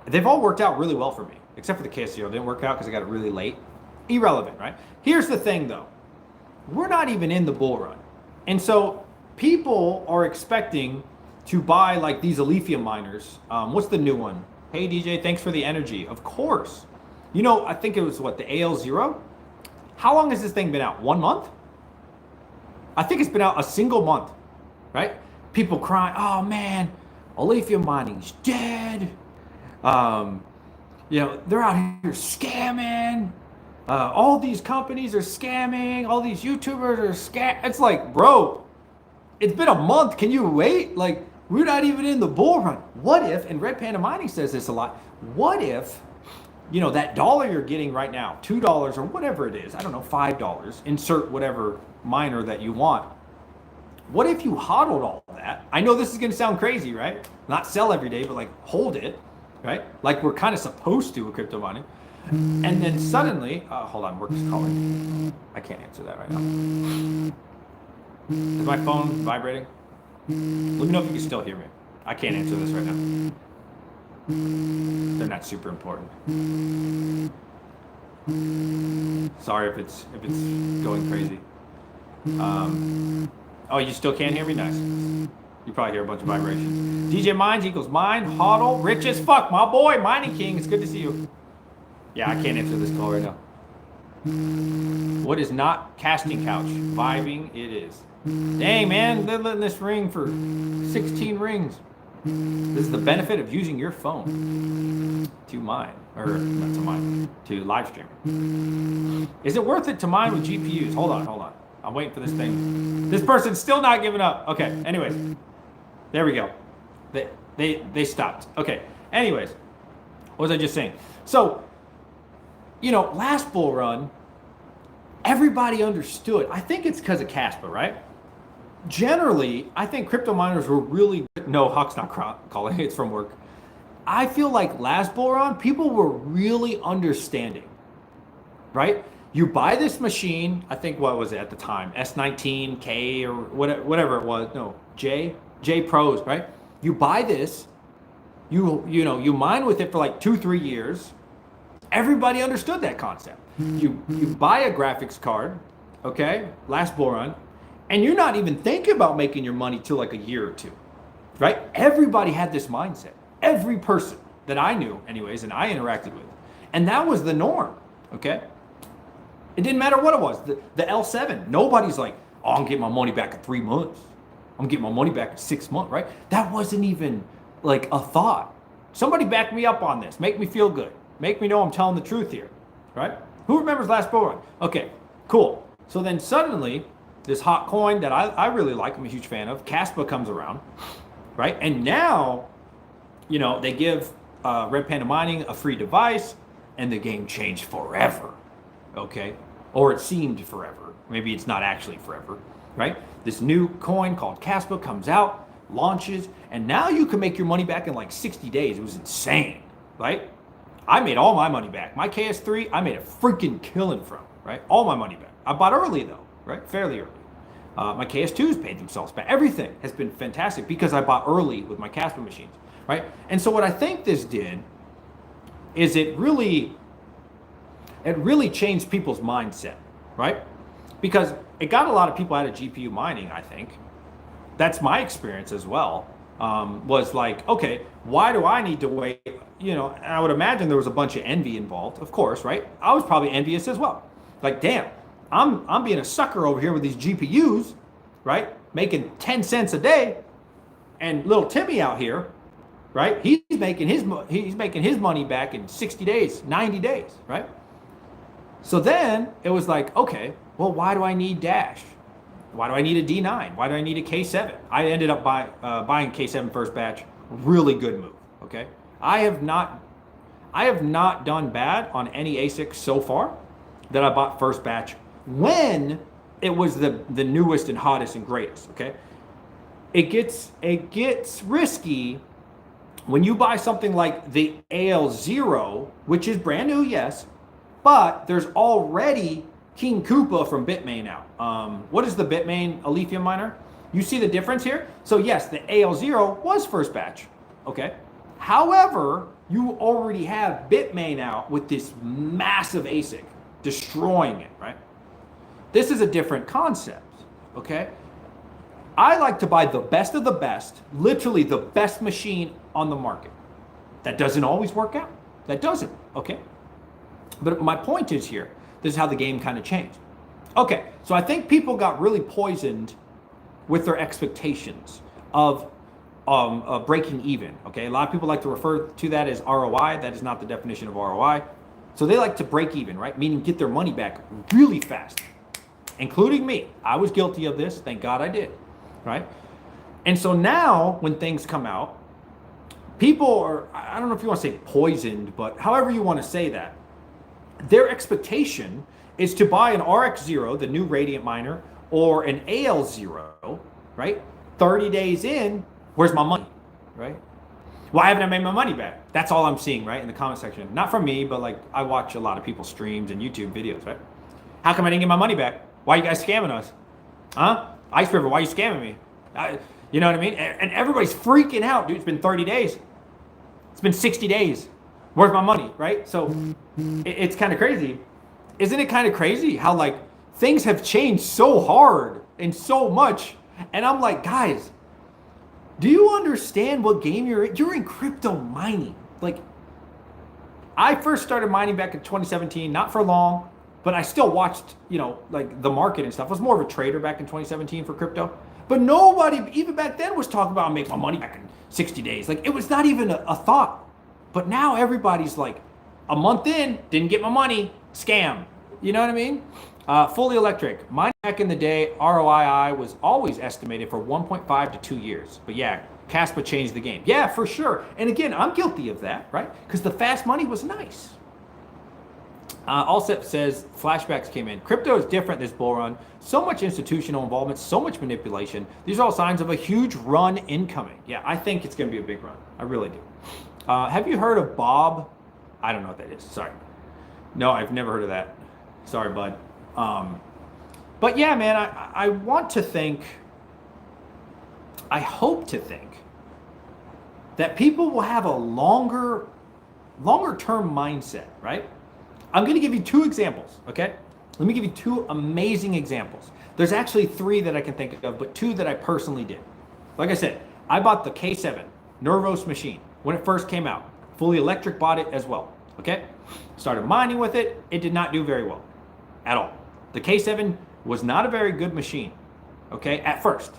They've all worked out really well for me, except for the KS0. It didn't work out because I got it really late. Irrelevant, right? Here's the thing, though. We're not even in the bull run. And so people are expecting to buy like these lithium miners. What's the new one? Hey, DJ, thanks for the energy. Of course. I think it was the AL0? How long has this thing been out? 1 month? I think it's been out a single month, right? People crying, oh man, lithium mining's dead. They're out here scamming. All these companies are scamming. All these YouTubers are It's like, bro, it's been a month. Can you wait? Like, we're not even in the bull run. What if, and Red Panda Mining says this a lot, what if, that dollar you're getting right now, $2 or whatever it is, I don't know, $5, insert whatever miner that you want. What if you hodled all that? I know this is going to sound crazy, right? Not sell every day, but like hold it. Right? Like we're kind of supposed to with crypto mining. And then suddenly, hold on, work is calling. I can't answer that right now. Is my phone vibrating? Let me know if you can still hear me. I can't answer this right now. They're not super important. Sorry if it's going crazy. Oh, you still can't hear me? Nice. You probably hear a bunch of vibrations. DJ Mines equals mine, hodl, rich as fuck. My boy, Mining King, it's good to see you. Yeah, I can't answer this call right now. What is not casting couch? Vibing, it is. Dang, man, they're letting this ring for 16 rings. This is the benefit of using your phone to mine, or not to mine, to live stream. Is it worth it to mine with GPUs? Hold on. I'm waiting for this thing. This person's still not giving up. Okay, anyways. There we go. They stopped. Okay, anyways. What was I just saying? So, last bull run, everybody understood. I think it's because of Casper, right? Generally, I think crypto miners were really... No, Huck's not calling. It's from work. I feel like last bull run, people were really understanding, right? You buy this machine, I think, what was it at the time? S19K or whatever it was. No, J Pros, right? You buy this, you mine with it for like 2-3 years, Everybody understood that concept. You buy a graphics card, okay, last bull run, and you're not even thinking about making your money till like a year or two, right? Everybody had this mindset. Every person that I knew, anyways, and I interacted with, and that was the norm, okay? It didn't matter what it was. The L7, nobody's like, oh, I'm getting my money back in 3 months. I'm getting my money back in 6 months, right? That wasn't even like a thought. Somebody back me up on this. Make me feel good. Make me know I'm telling the truth here, right? Who remembers last bull run? Okay, cool. So then suddenly, this hot coin that I really like, I'm a huge fan of, Caspa comes around, right? And now, you know, they give Red Panda Mining a free device, and the game changed forever, okay? Or it seemed forever. Maybe it's not actually forever, right? This new coin called Caspa comes out, launches, and now you can make your money back in like 60 days. It was insane, right? I made all my money back. My KS3, I made a freaking killing from, right? All my money back. I bought early though, right? Fairly early. My KS2s paid themselves back. Everything has been fantastic because I bought early with my Caspa machines, right? And so what I think this did is it really changed people's mindset, right? Because it got a lot of people out of GPU mining, I think. That's my experience as well. Was like, okay, why do I need to wait? You know, I would imagine there was a bunch of envy involved, of course, right? I was probably envious as well. Like, damn, I'm being a sucker over here with these GPUs, right? Making 10 cents a day, and little Timmy out here, right? He's making his money back in 60 days, 90 days, right? So then it was like, okay, well, why do I need Dash? Why do I need a D9? Why do I need a K7? I ended up buying K7 first batch. Really good move, okay? I have not done bad on any ASIC so far that I bought first batch when it was the newest and hottest and greatest, okay? It gets risky when you buy something like the AL0, which is brand new, yes, but there's already King Koopa from Bitmain out. What is the Bitmain Alephium miner? You see the difference here? So yes, the AL0 was first batch, okay? However, you already have Bitmain out with this massive ASIC, destroying it, right? This is a different concept, okay? I like to buy the best of the best, literally the best machine on the market. That doesn't always work out. That doesn't, okay? But my point is here, this is how the game kind of changed. Okay, so I think people got really poisoned with their expectations of breaking even, okay? A lot of people like to refer to that as ROI. That is not the definition of ROI. So they like to break even, right? Meaning get their money back really fast, including me. I was guilty of this. Thank God I did, right? And so now when things come out, people are, I don't know if you want to say poisoned, but however you want to say that, their expectation is to buy an RX0, the new Radiant miner, or an AL0, right? 30 days in, where's my money, right? Why haven't I made my money back? That's all I'm seeing, right, in the comment section. Not from me, but like I watch a lot of people's streams and YouTube videos, right? How come I didn't get my money back? Why are you guys scamming us? Huh? Ice River, why are you scamming me? You know what I mean? And everybody's freaking out, dude. It's been 30 days. It's been 60 days. Where's my money, right? So it's kind of crazy. Isn't it kind of crazy how like things have changed so hard and so much? And I'm like, guys, do you understand what game you're in? You're in crypto mining. Like, I first started mining back in 2017, not for long, but I still watched, you know, like the market and stuff. I was more of a trader back in 2017 for crypto. But nobody, even back then, was talking about making my money back in 60 days. Like, it was not even a thought. But now everybody's like, a month in, didn't get my money, scam. You know what I mean? Fully electric. Mine back in the day, ROII was always estimated for 1.5 to 2 years. But yeah, Caspa changed the game. Yeah, for sure. And again, I'm guilty of that, right? Because the fast money was nice. Allsep says, flashbacks came in. Crypto is different this bull run. So much institutional involvement, so much manipulation. These are all signs of a huge run incoming. Yeah, I think it's going to be a big run. I really do. Have you heard of Bob? I don't know what that is. Sorry. No, I've never heard of that. Sorry, bud. But yeah, man, I want to think, I hope to think that people will have a longer term mindset, right? I'm going to give you 2 examples, okay? Let me give you 2 amazing examples. There's actually 3 that I can think of, but 2 that I personally did. Like I said, I bought the K7 Nervos machine when it first came out. Fully electric, bought it as well, okay? Started mining with it. It did not do very well at all. The K7 was not a very good machine, okay, at first.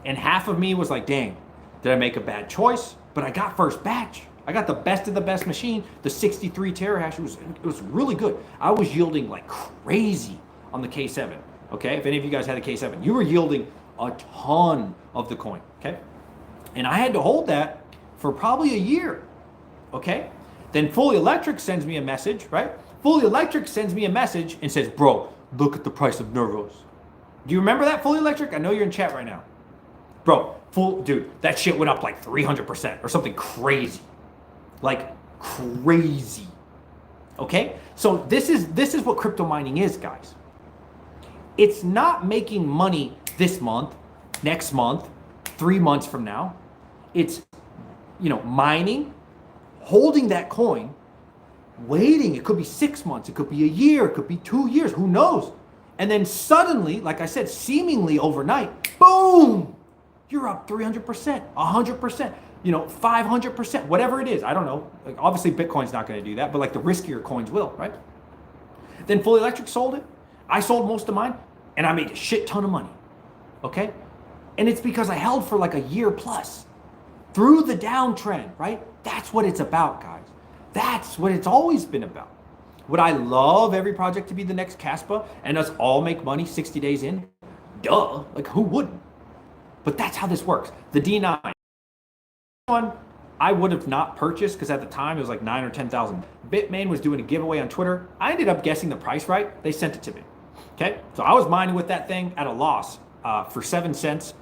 And half of me was like, dang, did I make a bad choice? But I got first batch. I got the best of the best machine, the 63 terahash. It was really good. I was yielding like crazy on the K7, okay? If any of you guys had a K7, you were yielding a ton of the coin, okay? And I had to hold that for probably a year, okay? Then Fully Electric sends me a message, right? Fully Electric sends me a message and says, bro, look at the price of Nervos. Do you remember that, Fully Electric? I know you're in chat right now. Bro, dude, that shit went up like 300% or something crazy. Like crazy. Okay? So this is what crypto mining is, guys. It's not making money this month, next month, 3 months from now. It's, mining, holding that coin, waiting. It could be 6 months, it could be a year, it could be 2 years, who knows? And then suddenly, like I said, seemingly overnight, boom, you're up 300%, 100%, 500%, whatever it is. I don't know. Like, obviously, Bitcoin's not going to do that, but like the riskier coins will, right? Then Fully Electric sold it. I sold most of mine, and I made a shit ton of money, okay? And it's because I held for like a year plus through the downtrend, right? That's what it's about, guys. That's what it's always been about. Would I love every project to be the next Caspa and us all make money 60 days in? Duh, like who wouldn't? But that's how this works. The D9 one, I would have not purchased because at the time it was like 9 or 10,000. Bitmain was doing a giveaway on Twitter. I ended up guessing the price right. They sent it to me. Okay, so I was mining with that thing at a loss for 7 cents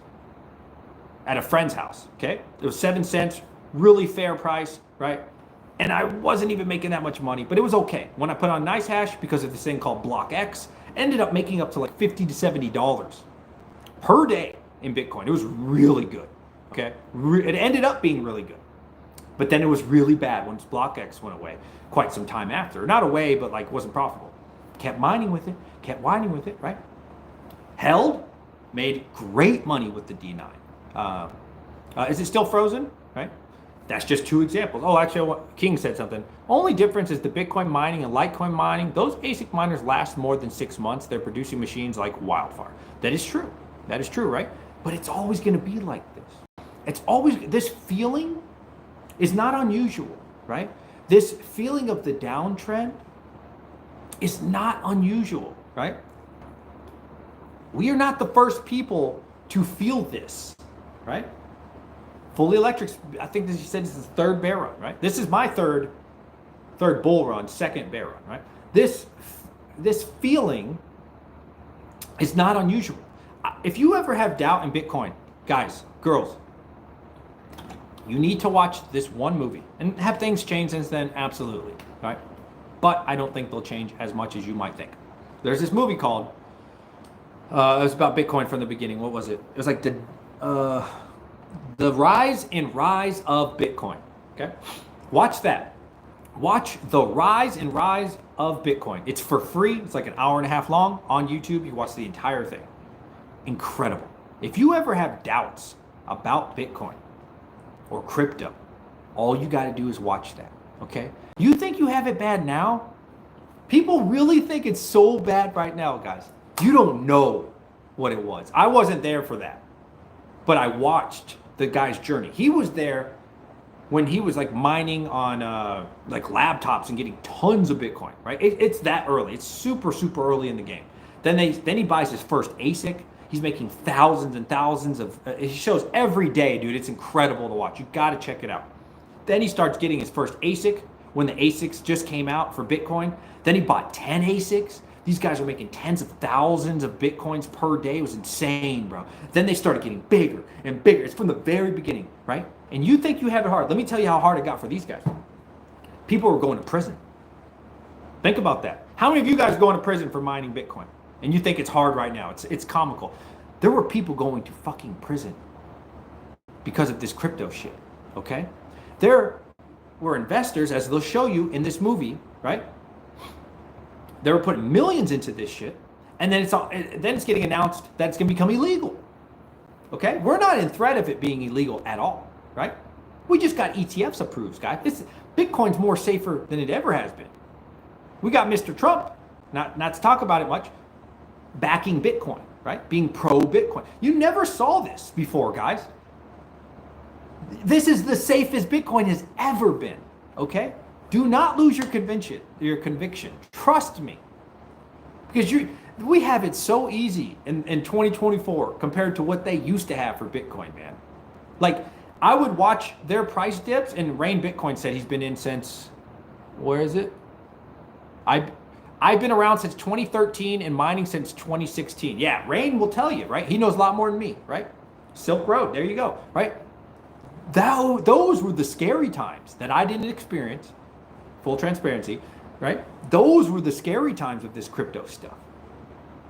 at a friend's house. Okay, it was 7 cents, really fair price, right? And I wasn't even making that much money, but it was okay. When I put on NiceHash, because of this thing called Block X, ended up making up to like $50 to $70 per day in Bitcoin. It was really good. Okay, it ended up being really good, but then it was really bad once Block X went away quite some time after. Not away, but like wasn't profitable. Kept mining with it, kept mining with it, right? Held, made great money with the D9. Is it still frozen, right? That's just 2 examples. Oh, actually, King said something. Only difference is the Bitcoin mining and Litecoin mining. Those ASIC miners last more than 6 months. They're producing machines like wildfire. That is true. That is true, right? But it's always going to be like this. It's always, this feeling is not unusual, right? This feeling of the downtrend is not unusual, right? We are not the first people to feel this, right? Fully Electric, I think this, you said this is the 3rd bear run, right? This is my third bull run, 2nd bear run, right? This feeling is not unusual. If you ever have doubt in Bitcoin, guys, girls, you need to watch this one movie. And have things changed since then? Absolutely, right? But I don't think they'll change as much as you might think. There's this movie called, it was about Bitcoin from the beginning. What was it? It was like the Rise and Rise of Bitcoin, okay? Watch that. Watch The Rise and Rise of Bitcoin. It's for free. It's like an hour and a half long on YouTube. You watch the entire thing. Incredible. If you ever have doubts about Bitcoin or crypto, all you got to do is watch that, okay? You think you have it bad now? People really think it's so bad right now, guys. You don't know what it was. I wasn't there for that, but I watched the guy's journey. He was there when he was like mining on like laptops and getting tons of Bitcoin, right? It's that early. It's super, super early in the game. Then he buys his first ASIC. He's making thousands and thousands of, he shows every day, dude. It's incredible to watch. You got to check it out. Then he starts getting his first ASIC when the ASICs just came out for Bitcoin. Then he bought 10 ASICs. These guys are making tens of thousands of Bitcoins per day. It was insane, bro. Then they started getting bigger and bigger. It's from the very beginning, right? And you think you have it hard. Let me tell you how hard it got for these guys. People were going to prison. Think about that. How many of you guys are going to prison for mining Bitcoin? And you think it's hard right now. It's comical. There were people going to fucking prison because of this crypto shit, okay? There were investors, as they'll show you in this movie, right? They were putting millions into this shit, and then it's getting announced that it's going to become illegal. Okay, we're not in threat of it being illegal at all, right? We just got ETFs approved, guys. Bitcoin's more safer than it ever has been. We got Mr. Trump, not to talk about it much, backing Bitcoin, right? Being pro-Bitcoin. You never saw this before, guys. This is the safest Bitcoin has ever been, okay? Do not lose your conviction. Trust me. Because we have it so easy in 2024 compared to what they used to have for Bitcoin, man. Like, I would watch their price dips, and Rain Bitcoin said he's been in since, where is it? I've been around since 2013 and mining since 2016. Yeah, Rain will tell you, right? He knows a lot more than me, right? Silk Road, there you go, right? Those were the scary times that I didn't experience, full transparency, right? Those were the scary times of this crypto stuff,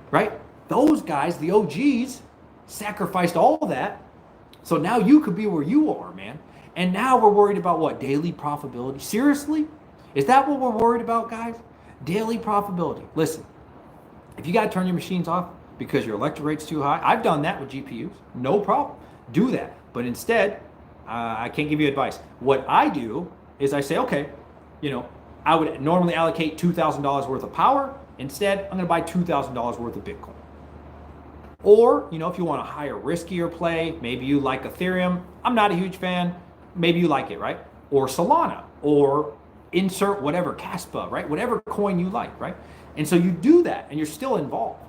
right? Those guys, the OGs, sacrificed all of that. So now you could be where you are, man. And now we're worried about what? Daily profitability? Seriously? Is that what we're worried about, guys? Daily profitability. Listen, if you got to turn your machines off because your electric rate's too high, I've done that with GPUs. No problem. Do that. But instead, I can't give you advice. What I do is I say, okay, I would normally allocate $2,000 worth of power. Instead, I'm going to buy $2,000 worth of Bitcoin. Or, if you want a higher, riskier play, maybe you like Ethereum. I'm not a huge fan. Maybe you like it, right? Or Solana, or insert whatever, Caspa, right? Whatever coin you like, right? And so you do that and you're still involved,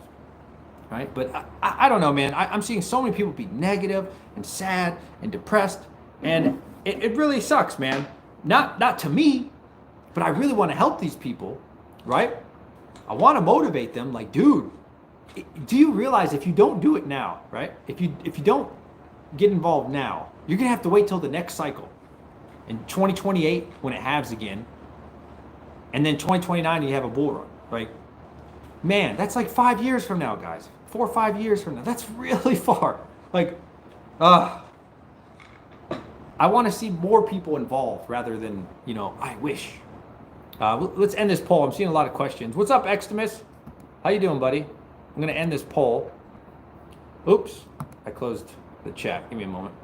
right? But I don't know, man. I'm seeing so many people be negative and sad and depressed, and it really sucks, man. Not to me, but I really want to help these people, right? I want to motivate them, like, dude, do you realize if you don't do it now, right? If you don't get involved now, you're gonna have to wait till the next cycle in 2028 when it halves again, and then 2029 you have a bull run, right? Man, that's like 5 years from now, guys. 4 or 5 years from now. That's really far. Like, I want to see more people involved rather than, I wish. Let's end this poll. I'm seeing a lot of questions. What's up, Extremis? How you doing, buddy? I'm going to end this poll. Oops, I closed the chat. Give me a moment.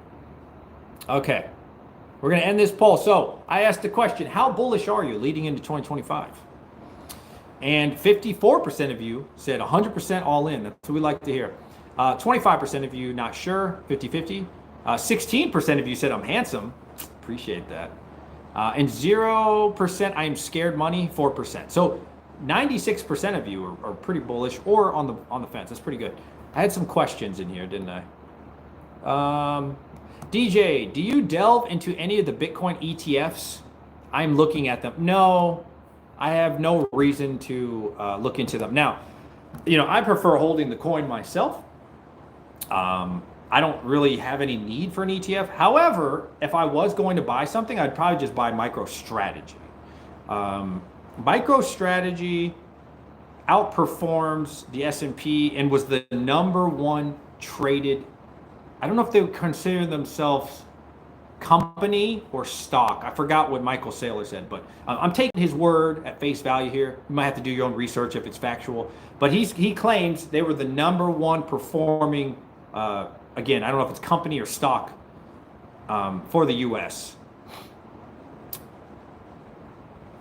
Okay, we're going to end this poll. So I asked the question, how bullish are you leading into 2025? And 54% of you said 100% all in. That's what we like to hear. 25% of you not sure, 50-50. 16% of you said I'm handsome. Appreciate that. And 0% I am scared money, 4%. So 96% of you are pretty bullish or on the fence. That's pretty good. I had some questions in here, didn't I? DJ, do you delve into any of the Bitcoin ETFs? I'm looking at them. No, I have no reason to look into them. Now, I prefer holding the coin myself. I don't really have any need for an ETF. However, if I was going to buy something, I'd probably just buy MicroStrategy. MicroStrategy outperforms the S&P and was the #1 traded. I don't know if they would consider themselves company or stock. I forgot what Michael Saylor said, but I'm taking his word at face value here. You might have to do your own research if it's factual. But he claims they were the #1 performing, again, I don't know if it's company or stock, for the US.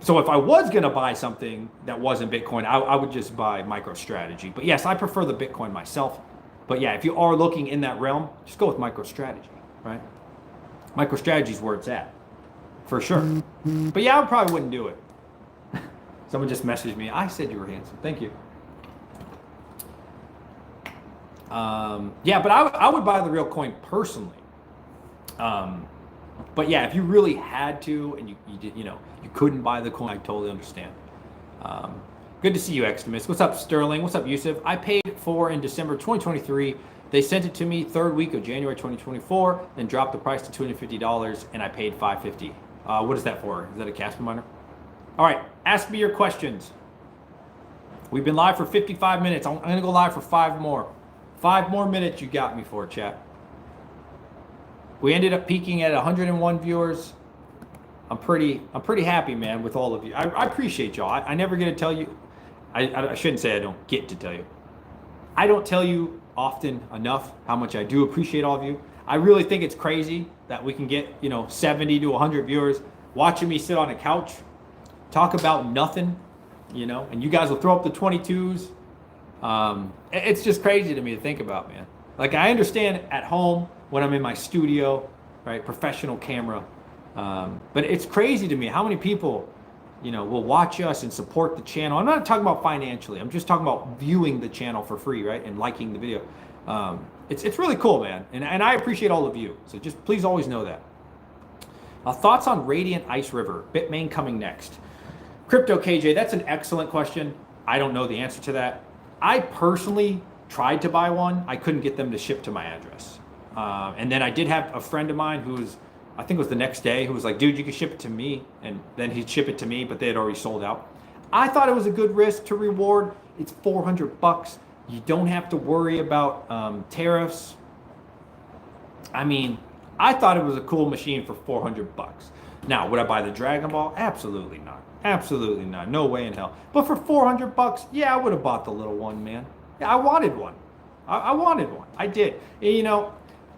So if I was going to buy something that wasn't Bitcoin, I would just buy MicroStrategy. But yes, I prefer the Bitcoin myself. But yeah, if you are looking in that realm, just go with MicroStrategy, right? MicroStrategy is where it's at, for sure. But yeah, I probably wouldn't do it. Someone just messaged me. I said you were handsome. Thank you. Yeah, but I would buy the real coin personally. But yeah, if you really had to and you couldn't buy the coin, I totally understand. Good to see you, Extremis. What's up, Sterling? What's up, Yusuf? I paid for in December 2023. They sent it to me third week of January 2024, then dropped the price to $250, and I paid $550. What is that for? Is that a Casper miner? All right, ask me your questions. We've been live for 55 minutes. I'm gonna go live for 5 more. 5 more minutes you got me for, chat. We ended up peaking at 101 viewers. I'm pretty happy, man, with all of you. I appreciate y'all. I never get to tell you. I shouldn't say I don't get to tell you. I don't tell you often enough how much I do appreciate all of you. I really think it's crazy that we can get, 70 to 100 viewers watching me sit on a couch, talk about nothing, and you guys will throw up the 22s. It's just crazy to me to think about, man. Like, I understand at home when I'm in my studio, right, professional camera, but it's crazy to me how many people, will watch us and support the channel. I'm not talking about financially. I'm just talking about viewing the channel for free, right, and liking the video. It's really cool, man, and I appreciate all of you. So just please always know that. Thoughts on Radiant Ice River, Bitmain coming next. Crypto KJ, that's an excellent question. I don't know the answer to that. I personally tried to buy one. I couldn't get them to ship to my address. And then I did have a friend of mine who was, I think it was the next day, who was like, dude, you can ship it to me. And then he'd ship it to me, but they had already sold out. I thought it was a good risk to reward. It's $400. You don't have to worry about tariffs. I mean, I thought it was a cool machine for $400. Now, would I buy the Dragon Ball? Absolutely not. Absolutely not. No way in hell. But for $400, yeah, I would have bought the little one, man. Yeah, I wanted one. I wanted one. I did.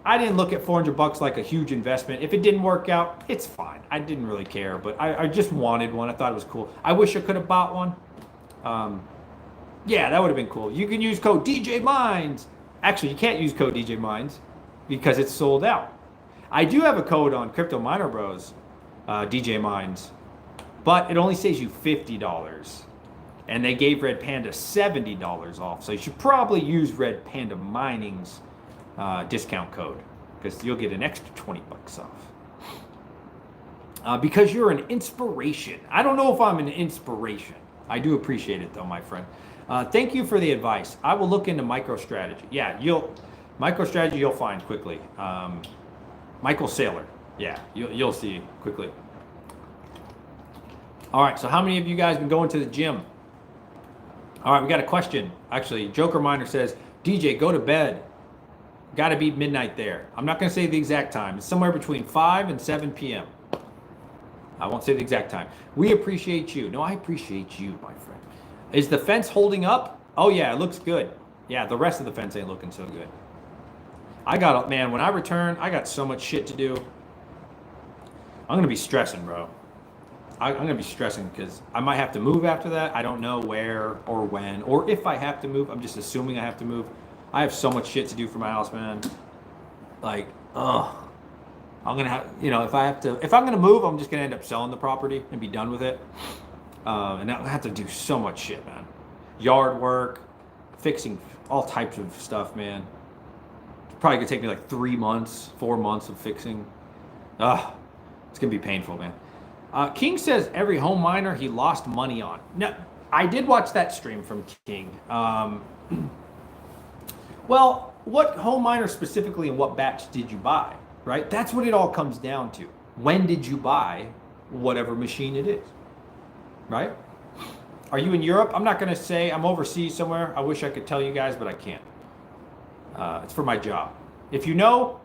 I didn't look at $400 like a huge investment. If it didn't work out, it's fine. I didn't really care, but I just wanted one. I thought it was cool. I wish I could have bought one. Yeah, that would have been cool. You can use code DJ Mines. Actually, you can't use code DJ Mines because it's sold out. I do have a code on Crypto Miner Bros, DJ Mines, but it only saves you $50. And they gave Red Panda $70 off. So you should probably use Red Panda Mining's discount code because you'll get an extra $20 off. Because you're an inspiration. I don't know if I'm an inspiration. I do appreciate it though, my friend. Thank you for the advice. I will look into MicroStrategy. Yeah, MicroStrategy you'll find quickly. Michael Saylor. Yeah, you'll see quickly. All right, so how many of you guys been going to the gym? All right, we got a question. Actually, Joker Miner says, DJ, go to bed. Got to be midnight there. I'm not going to say the exact time. It's somewhere between 5 and 7 p.m. I won't say the exact time. We appreciate you. No, I appreciate you, my friend. Is the fence holding up? Oh, yeah, it looks good. Yeah, the rest of the fence ain't looking so good. Man, when I return, I got so much shit to do. I'm going to be stressing, bro. I'm going to be stressing because I might have to move after that. I don't know where or when or if I have to move. I'm just assuming I have to move. I have so much shit to do for my house, man. Like, I'm going to have, if I'm going to move, I'm just going to end up selling the property and be done with it. And I have to do so much shit, man. Yard work, fixing all types of stuff, man. It's probably going to take me like 3 months, 4 months of fixing. It's going to be painful, man. King says every home miner he lost money on. Now, I did watch that stream from King. Well, what home miner specifically and what batch did you buy, right? That's what it all comes down to. When did you buy whatever machine it is, right? Are you in Europe? I'm not going to say I'm overseas somewhere. I wish I could tell you guys, but I can't. It's for my job. If you know,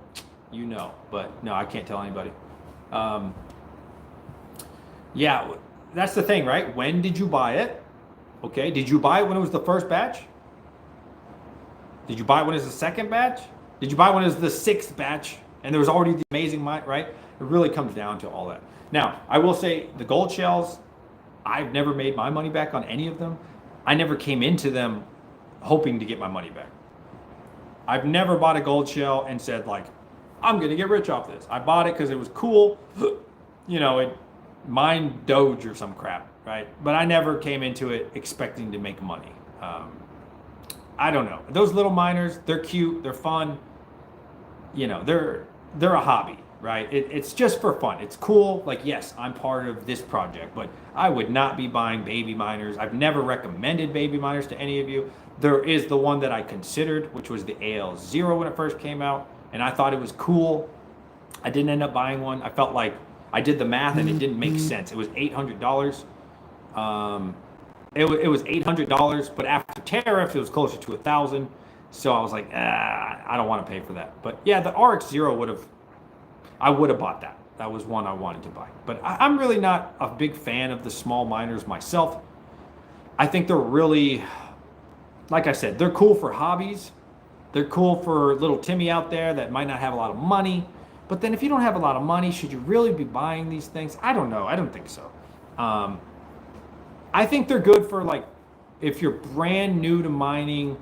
you know. But no, I can't tell anybody. Yeah, that's the thing, right? When did you buy it? Okay, did you buy it when it was the first batch? Did you buy it when it was the second batch? Did you buy it when it was the sixth batch? And there was already the amazing mine, right? It really comes down to all that. Now, I will say the gold shells, I've never made my money back on any of them. I never came into them hoping to get my money back. I've never bought a gold shell and said like, I'm going to get rich off this. I bought it because it was cool. It mined Doge or some crap, right? But I never came into it expecting to make money. I don't know. Those little miners, they're cute, they're fun. They're a hobby, right? It's just for fun. It's cool. Like, yes, I'm part of this project, but I would not be buying baby miners. I've never recommended baby miners to any of you. There is the one that I considered, which was the AL0 when it first came out, and I thought it was cool. I didn't end up buying one. I felt like I did the math and it didn't make sense. It was $800. It was $800, but after tariff, it was closer to $1,000. So I was like, I don't want to pay for that. But yeah, the RX0 I would have bought that. That was one I wanted to buy. But I'm really not a big fan of the small miners myself. I think they're really, like I said, they're cool for hobbies. They're cool for little Timmy out there that might not have a lot of money. But then if you don't have a lot of money, should you really be buying these things? I don't know. I don't think so. I think they're good for like if you're brand new to mining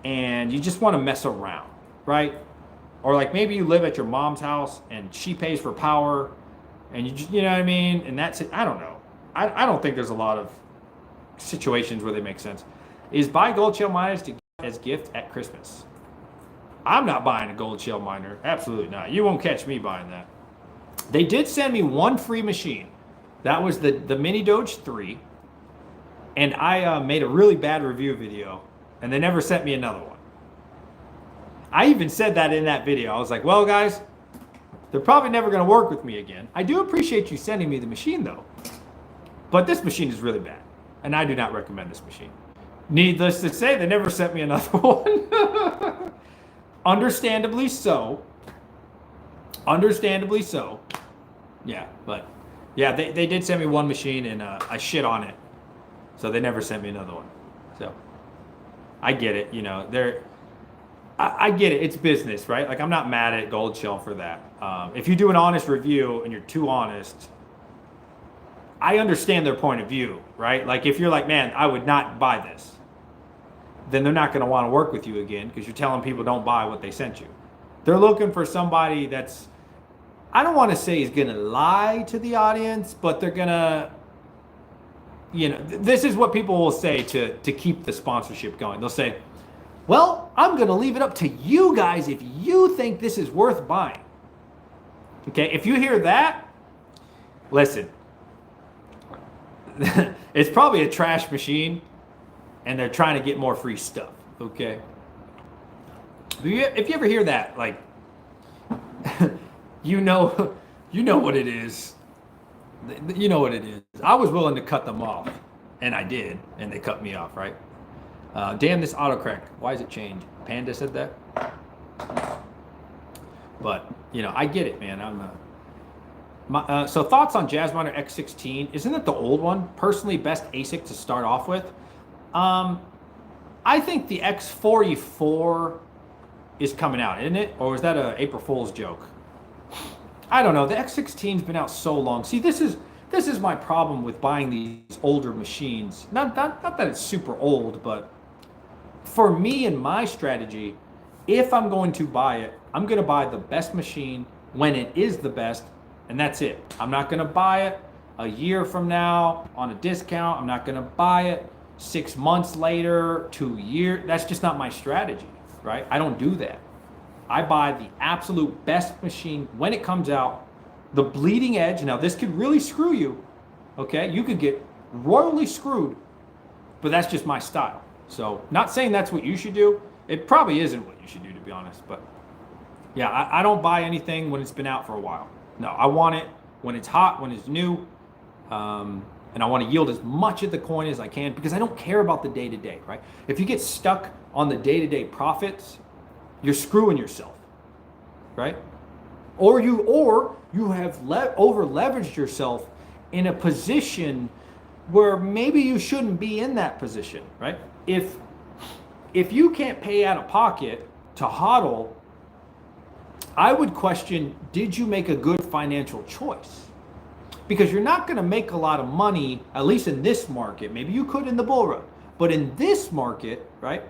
and you just want to mess around, right? Or like maybe you live at your mom's house and she pays for power and you know what I mean? And that's it. I don't know. I don't think there's a lot of situations where they make sense. Is buy gold shell miners to get as gift at Christmas. I'm not buying a gold shell miner. Absolutely not. You won't catch me buying that. They did send me one free machine. That was the Mini Doge 3. And I made a really bad review video. And they never sent me another one. I even said that in that video. I was like, well, guys, they're probably never going to work with me again. I do appreciate you sending me the machine, though. But this machine is really bad. And I do not recommend this machine. Needless to say, they never sent me another one. Understandably so. Understandably so. Yeah, but yeah, they did send me one machine and I shit on it. So they never sent me another one. So I get it, you know, I get it. It's business, right? Like I'm not mad at Gold Shell for that. If you do an honest review and you're too honest, I understand their point of view, right? Like if you're like, man, I would not buy this, then they're not going to want to work with you again because you're telling people don't buy what they sent you. They're looking for somebody that's, I don't want to say is going to lie to the audience, but they're going to, you know, this is what people will say to keep the sponsorship going. They'll say, well, I'm going to leave it up to you guys if you think this is worth buying. Okay, if you hear that, listen, it's probably a trash machine and they're trying to get more free stuff, okay? If you ever hear that, like, you know what it is. You know what it is. I was willing to cut them off, and I did, and they cut me off, right? Damn this autocorrect. Why is it changed? Panda said that. But, you know, I get it, man. So thoughts on Jazzminer X16. Isn't it the old one? Personally, best ASIC to start off with. I think the X44 is coming out, isn't it? Or is that a April Fool's joke? I don't know. The X16's been out so long. See, this is my problem with buying these older machines. Not that it's super old, but for me and my strategy, if I'm going to buy it, I'm going to buy the best machine when it is the best, and that's it. I'm not going to buy it a year from now on a discount. I'm not going to buy it 6 months later, 2 years. That's just not my strategy, right? I don't do that. I buy the absolute best machine when it comes out, the bleeding edge. Now, this could really screw you, okay? You could get royally screwed, but that's just my style. So, not saying that's what you should do. It probably isn't what you should do, to be honest. But, yeah, I don't buy anything when it's been out for a while. No, I want it when it's hot, when it's new, and I want to yield as much of the coin as I can because I don't care about the day-to-day, right? If you get stuck on the day-to-day profits, you're screwing yourself, right? Or you have over leveraged yourself in a position where maybe you shouldn't be in that position, right? If you can't pay out of pocket to hodl, I would question, did you make a good financial choice? Because you're not going to make a lot of money, at least in this market. Maybe you could in the bull run, but in this market, right?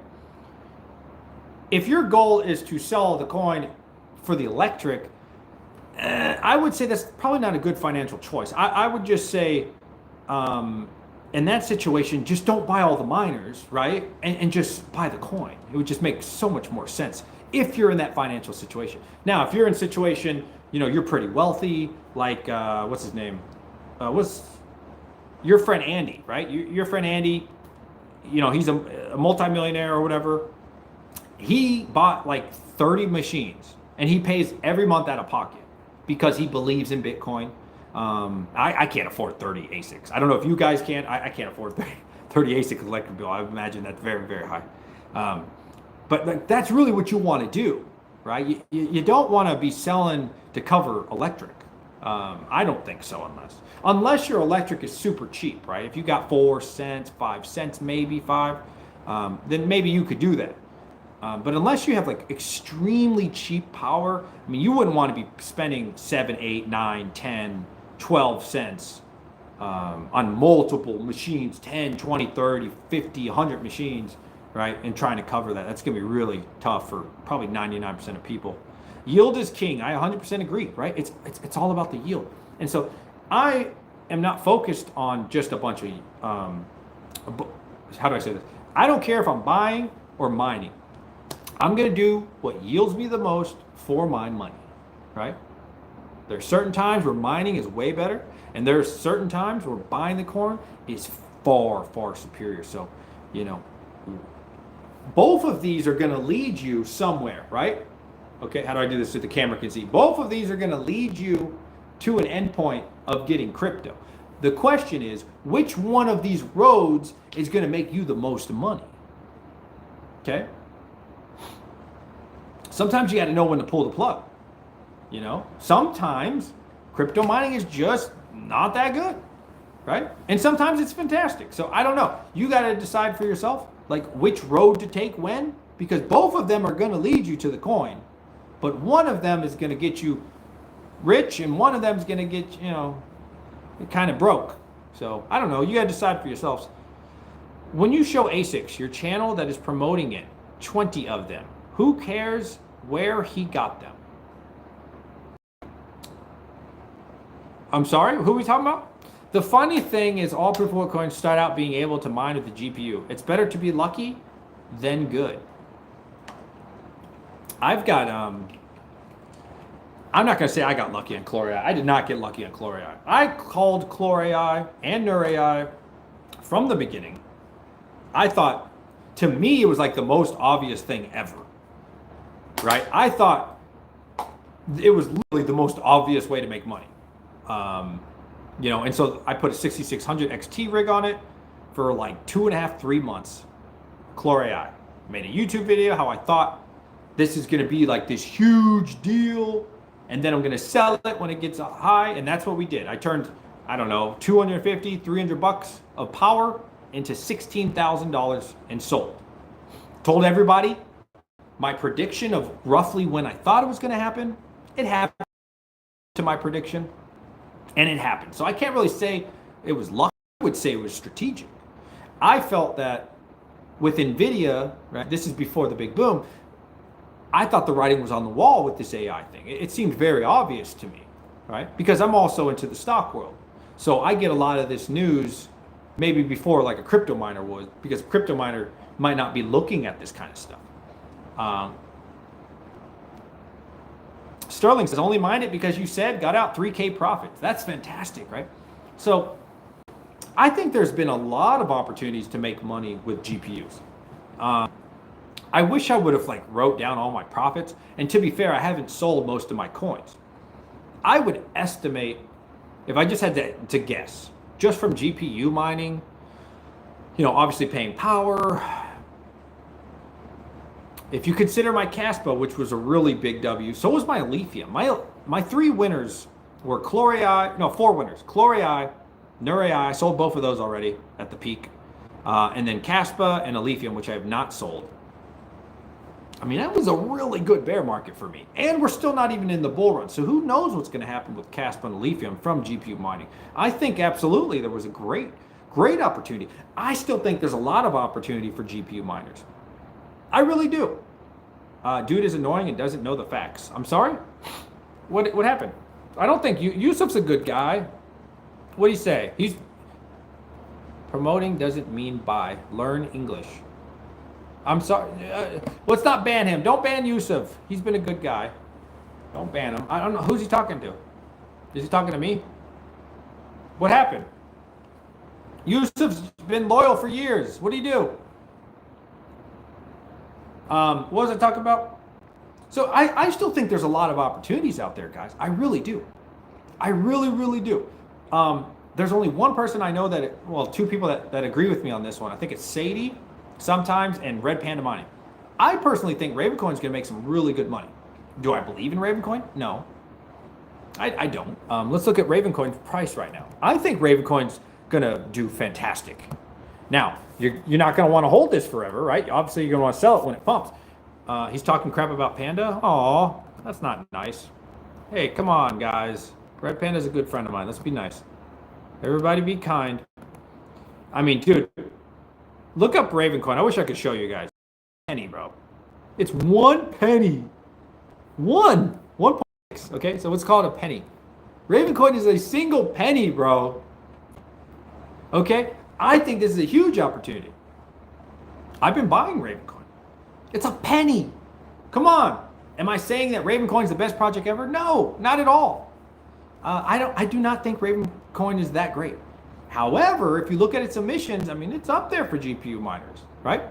If your goal is to sell the coin for the electric, I would say that's probably not a good financial choice. I would just say, in that situation, just don't buy all the miners, right? And just buy the coin. It would just make so much more sense if you're in that financial situation. Now, if you're in a situation, you know, you're pretty wealthy, like, what's his name? What's your friend Andy, right? Your friend Andy, you know, he's a multimillionaire or whatever. He bought like 30 machines and he pays every month out of pocket because he believes in Bitcoin. I can't afford 30 ASICs. I don't know if you guys can. I can't afford 30 ASIC electric bill. I imagine that's very, very high. But like, that's really what you want to do, right? You don't want to be selling to cover electric. I don't think so, unless your electric is super cheap, right? If you got 4 cents, 5 cents, maybe 5, then maybe you could do that. But unless you have like extremely cheap power, I mean, you wouldn't want to be spending 7, 8, 9, 10, 12 cents on multiple machines, 10, 20, 30, 50, 100 machines, right? And trying to cover that. That's going to be really tough for probably 99% of people. Yield is king. I 100% agree, right? It's all about the yield. And so I am not focused on just a bunch of, how do I say this? I don't care if I'm buying or mining. I'm going to do what yields me the most for my money, right? There's certain times where mining is way better, and there's certain times where buying the corn is far, far superior. So, you know, both of these are going to lead you somewhere, right? Okay, how do I do this so the camera can see? Both of these are going to lead you to an endpoint of getting crypto. The question is, which one of these roads is going to make you the most money? Okay? Sometimes you got to know when to pull the plug. You know, sometimes crypto mining is just not that good, right? And sometimes it's fantastic. So I don't know. You got to decide for yourself, like which road to take when, because both of them are going to lead you to the coin, but one of them is going to get you rich and one of them is going to get, you know, kind of broke. So I don't know. You got to decide for yourselves. When you show ASICs, your channel that is promoting it, 20 of them, who cares where he got them? I'm sorry, who are we talking about? The funny thing is all proof of work coins start out being able to mine with the GPU. It's better to be lucky than good. I've got, I'm not going to say I got lucky on Chlor AI. I did not get lucky on Chlor AI. I called Chlor AI and Nur AI from the beginning. I thought, to me, it was like the most obvious thing ever, right? I thought it was literally the most obvious way to make money. You know, and so I put a 6600 XT rig on it for like 2.5, 3 months. Chlor AI. Made a YouTube video how I thought this is going to be like this huge deal, and then I'm going to sell it when it gets high, and that's what we did. I turned, I don't know, 250, 300 bucks of power into $16,000 and sold. Told everybody my prediction of roughly when I thought it was going to happen. It happened to my prediction. And it happened. So I can't really say it was luck. I would say it was strategic. I felt that with NVIDIA, right, this is before the big boom, I thought the writing was on the wall with this AI thing. It seemed very obvious to me, right? Because I'm also into the stock world. So I get a lot of this news maybe before like a crypto miner would, because a crypto miner might not be looking at this kind of stuff. Sterling says, only mine it because you said got out 3K profits. That's fantastic, right? So I think there's been a lot of opportunities to make money with GPUs. I wish I would have like wrote down all my profits. And to be fair, I haven't sold most of my coins. I would estimate, if I just had to guess, just from GPU mining, you know, obviously paying power. If you consider my Caspa, which was a really big W, so was my lithium. My 3 winners were Chlor AI, no, 4 winners. Chlor AI, Nur AI, I sold both of those already at the peak. And then Caspa and lithium, which I have not sold. I mean, that was a really good bear market for me. And we're still not even in the bull run. So who knows what's going to happen with Caspa and lithium from GPU mining. I think absolutely there was a great opportunity. I still think there's a lot of opportunity for GPU miners. I really do. Dude is annoying and doesn't know the facts. I'm sorry? What happened? I don't think Yusuf's a good guy. What do you say? He's promoting doesn't mean buy. Learn English. I'm sorry. Let's not ban him. Don't ban Yusuf. He's been a good guy. Don't ban him. I don't know. Who's he talking to? Is he talking to me? What happened? Yusuf's been loyal for years. What do you do? What was I talking about? So I still think there's a lot of opportunities out there, guys. I really do. I really, really do. There's only one person I know that, well, 2 people that agree with me on this one. I think it's Sadie sometimes and Red Panda Mining. I personally think Ravencoin is going to make some really good money. Do I believe in Ravencoin? No. I don't. Let's look at Ravencoin's price right now. I think Ravencoin's gonna do fantastic. Now, you're not gonna want to hold this forever, right? Obviously, you're gonna want to sell it when it pumps. He's talking crap about Panda. Aw, that's not nice. Hey, come on, guys. Red Panda's a good friend of mine. Let's be nice. Everybody be kind. I mean, dude, look up Ravencoin. I wish I could show you guys. Penny, bro. It's 1 penny. 1.6. Okay, so let's call it a penny. Ravencoin is a single penny, bro. Okay, I think this is a huge opportunity. I've been buying Ravencoin. It's a penny. Come on. Am I saying that Ravencoin is the best project ever? No, not at all. I do not think Ravencoin is that great. However, if you look at its emissions, I mean, it's up there for GPU miners, right?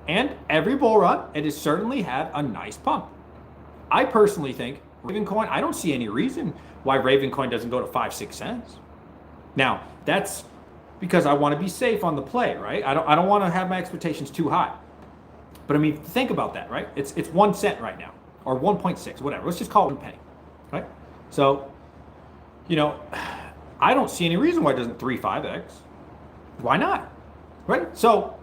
And every bull run, it has certainly had a nice pump. I personally think Ravencoin, I don't see any reason why Ravencoin doesn't go to 5-6 cents. Now, that's because I want to be safe on the play, right? I don't want to have my expectations too high. But I mean, think about that, right? It's 1 cent right now, or 1.6, whatever. Let's just call it 1 penny, right? So, you know, I don't see any reason why it doesn't 3-5x. Why not? Right? So,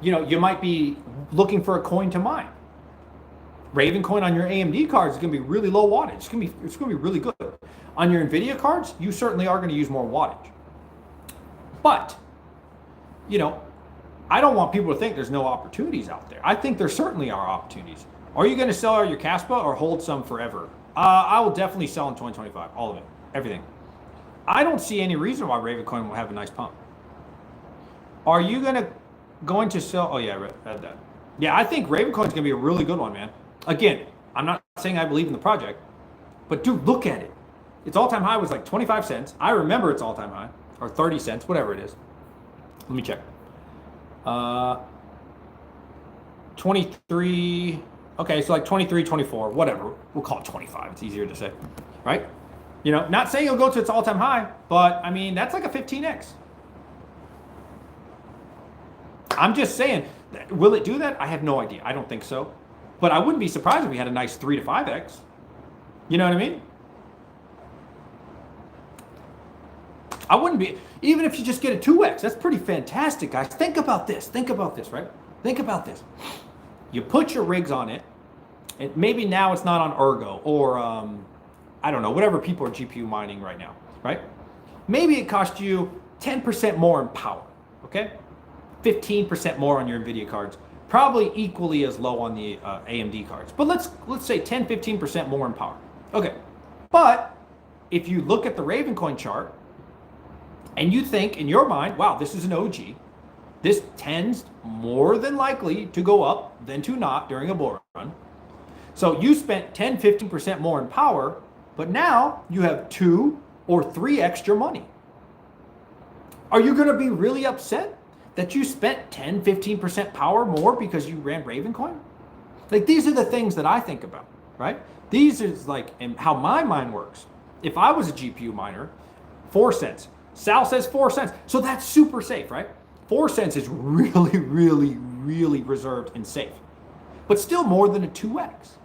you know, you might be looking for a coin to mine. Ravencoin on your AMD cards is going to be really low wattage. It's going to be really good. On your NVIDIA cards, you certainly are going to use more wattage. But, you know, I don't want people to think there's no opportunities out there. I think there certainly are opportunities. Are you going to sell out your Caspa or hold some forever? I will definitely sell in 2025, all of it, everything. I don't see any reason why Ravencoin will have a nice pump. Are you going to sell? Oh yeah, I read that. Yeah, I think Ravencoin is going to be a really good one, man. Again, I'm not saying I believe in the project, but dude, look at it. Its all-time high was like 25 cents. I remember its all-time high, or 30 cents, whatever it is. Let me check. 23. Okay, so like 23, 24, whatever. We'll call it 25. It's easier to say, right? You know, not saying it'll go to its all-time high, but I mean, that's like a 15x. I'm just saying, will it do that? I have no idea. I don't think so. But I wouldn't be surprised if we had a nice 3 to 5x. You know what I mean? I wouldn't be, even if you just get a 2x, that's pretty fantastic, guys. Think about this, right? Think about this. You put your rigs on it, and maybe now it's not on Ergo or, I don't know, whatever people are GPU mining right now, right? Maybe it cost you 10% more in power, okay? 15% more on your NVIDIA cards, probably equally as low on the AMD cards. But let's say 10, 15% more in power. Okay, but if you look at the Ravencoin chart and you think in your mind, wow, this is an OG, this tends more than likely to go up than to not during a bull run. So you spent 10, 15% more in power, but now you have 2 or 3 extra money. Are you gonna be really upset that you spent 10, 15% power more because you ran Ravencoin? Like, these are the things that I think about, right? These is like how my mind works. If I was a GPU miner, 4 cents. Sal says 4 cents. So that's super safe, right? 4 cents is really, really, really reserved and safe, but still more than a 2x.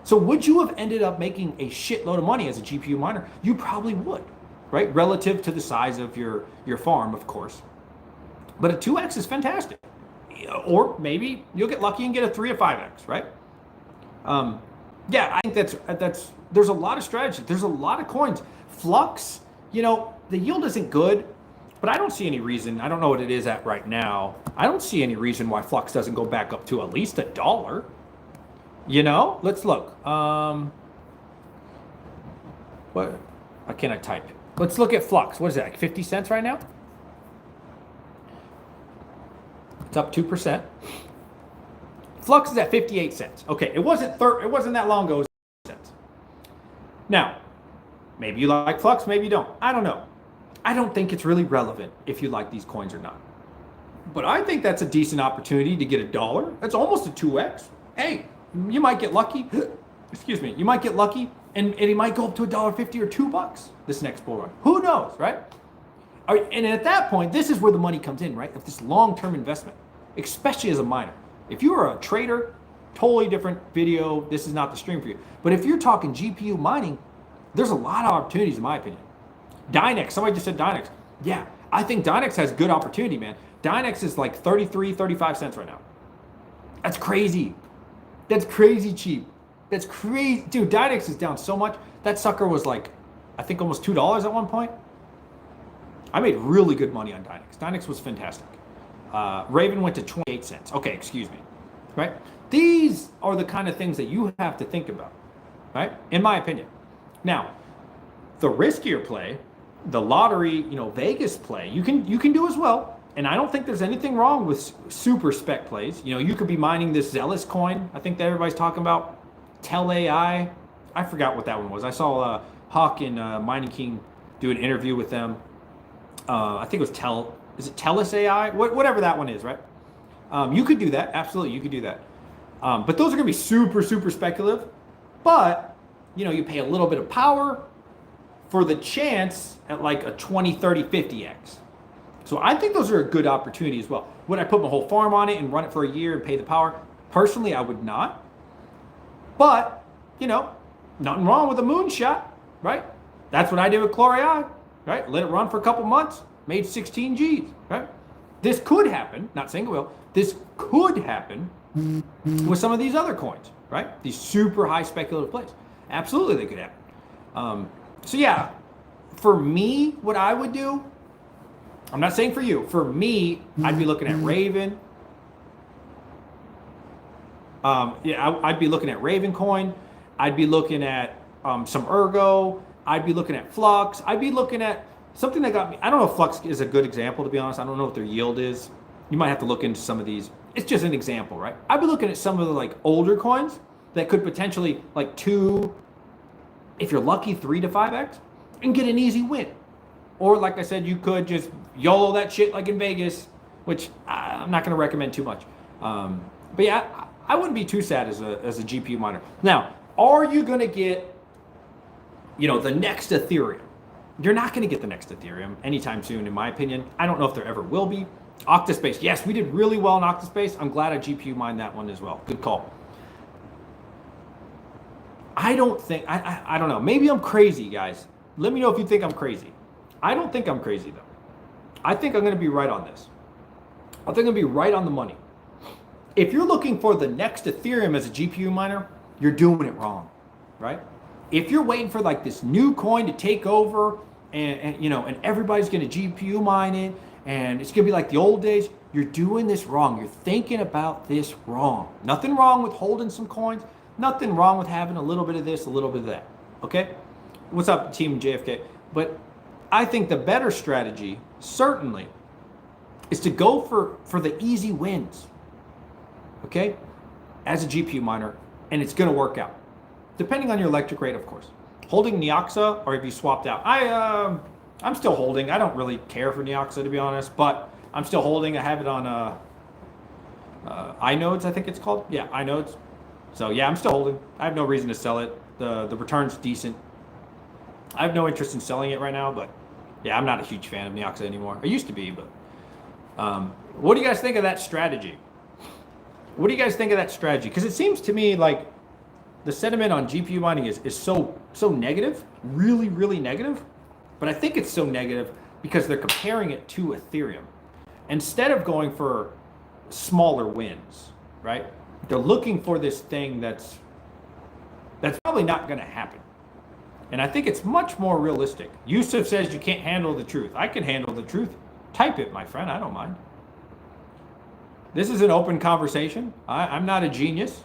So would you have ended up making a shitload of money as a GPU miner? You probably would, right? Relative to the size of your farm, of course. But a 2x is fantastic. Or maybe you'll get lucky and get a 3 or 5x, right? Yeah, I think that's there's a lot of strategies. There's a lot of coins. Flux, you know, the yield isn't good, but I don't see any reason. I don't know what it is at right now. I don't see any reason why Flux doesn't go back up to at least $1. You know, let's look. What? Why can't I type? Let's look at Flux. What is that? Like 50 cents right now? It's up 2%. Flux is at 58 cents. Okay, it wasn't that long ago. It was 50 cents. Now, maybe you like Flux, maybe you don't. I don't know. I don't think it's really relevant if you like these coins or not. But I think that's a decent opportunity to get $1. That's almost a 2x. Hey, you might get lucky. Excuse me. You might get lucky, and it might go up to $1.50 or $2 this next bull run. Who knows, right? And at that point, this is where the money comes in, right? Of this long-term investment, especially as a miner. If you are a trader, totally different video. This is not the stream for you. But if you're talking GPU mining, There's a lot of opportunities in my opinion. Dynex, somebody just said Dynex. Yeah, I think Dynex has good opportunity, man. Dynex is like 33, 35 cents right now. That's crazy. That's crazy cheap. That's crazy. Dude, Dynex is down so much. That sucker was like, I think almost $2 at one point. I made really good money on Dynex. Dynex was fantastic. Raven went to 28 cents. Okay, excuse me. Right? These are the kind of things that you have to think about, right? In my opinion. Now, the riskier play, the lottery, Vegas play, you can do as well. And I don't think there's anything wrong with super spec plays. You could be mining this Zealous coin. I think that everybody's talking about. Tell AI. I forgot what that one was. I saw Hawk and Mining King do an interview with them. I think it was is it Tellus AI? Whatever that one is, right? You could do that. Absolutely, you could do that. But those are going to be super, super speculative. But, you pay a little bit of power for the chance at like a 20, 30, 50x. So I think those are a good opportunity as well. Would I put my whole farm on it and run it for a year and pay the power? Personally, I would not. But, nothing wrong with a moonshot, right? That's what I did with Chlor.ai, right? Let it run for a couple months, made 16 G's, right? This could happen, not saying it will, this could happen with some of these other coins, right? These super high speculative plays. Absolutely they could happen. So yeah, for me, what I would do, I'm not saying for you, for me, I'd be looking at Raven. I'd be looking at Raven coin. I'd be looking at some Ergo. I'd be looking at Flux. I'd be looking at something that got me. I don't know if Flux is a good example, to be honest. I don't know what their yield is. You might have to look into some of these. It's just an example, right? I'd be looking at some of the like older coins that could potentially like 2, if you're lucky, 3 to 5x and get an easy win. Or like I said, you could just YOLO that shit like in Vegas, which I'm not going to recommend too much. But yeah, I wouldn't be too sad as a GPU miner. Now, are you going to get, the next Ethereum? You're not going to get the next Ethereum anytime soon, in my opinion. I don't know if there ever will be. Octaspace, yes, we did really well in Octaspace. I'm glad I GPU mined that one as well. Good call. I don't think, I don't know. Maybe I'm crazy, guys. Let me know if you think I'm crazy. I don't think I'm crazy, though. I think I'm going to be right on this. I think I'm going to be right on the money. If you're looking for the next Ethereum as a GPU miner, you're doing it wrong, right? If you're waiting for like this new coin to take over and everybody's going to GPU mine it and it's going to be like the old days, you're doing this wrong. You're thinking about this wrong. Nothing wrong with holding some coins. Nothing wrong with having a little bit of this, a little bit of that, okay? What's up, Team JFK? But I think the better strategy, certainly, is to go for the easy wins, okay, as a GPU miner, and it's going to work out, depending on your electric rate, of course. Holding Neoxa, or if you swapped out, I'm still holding. I don't really care for Neoxa, to be honest, but I'm still holding. I have it on iNodes, I think it's called. Yeah, iNodes. So yeah, I'm still holding. I have no reason to sell it. The return's decent. I have no interest in selling it right now, but yeah, I'm not a huge fan of Neoxa anymore. I used to be, but what do you guys think of that strategy? What do you guys think of that strategy? Because it seems to me like the sentiment on GPU mining is so negative, really, really negative. But I think it's so negative because they're comparing it to Ethereum. Instead of going for smaller wins, right? They're looking for this thing that's probably not going to happen. And I think it's much more realistic. Yusuf says you can't handle the truth. I can handle the truth. Type it, my friend. I don't mind. This is an open conversation. I'm not a genius.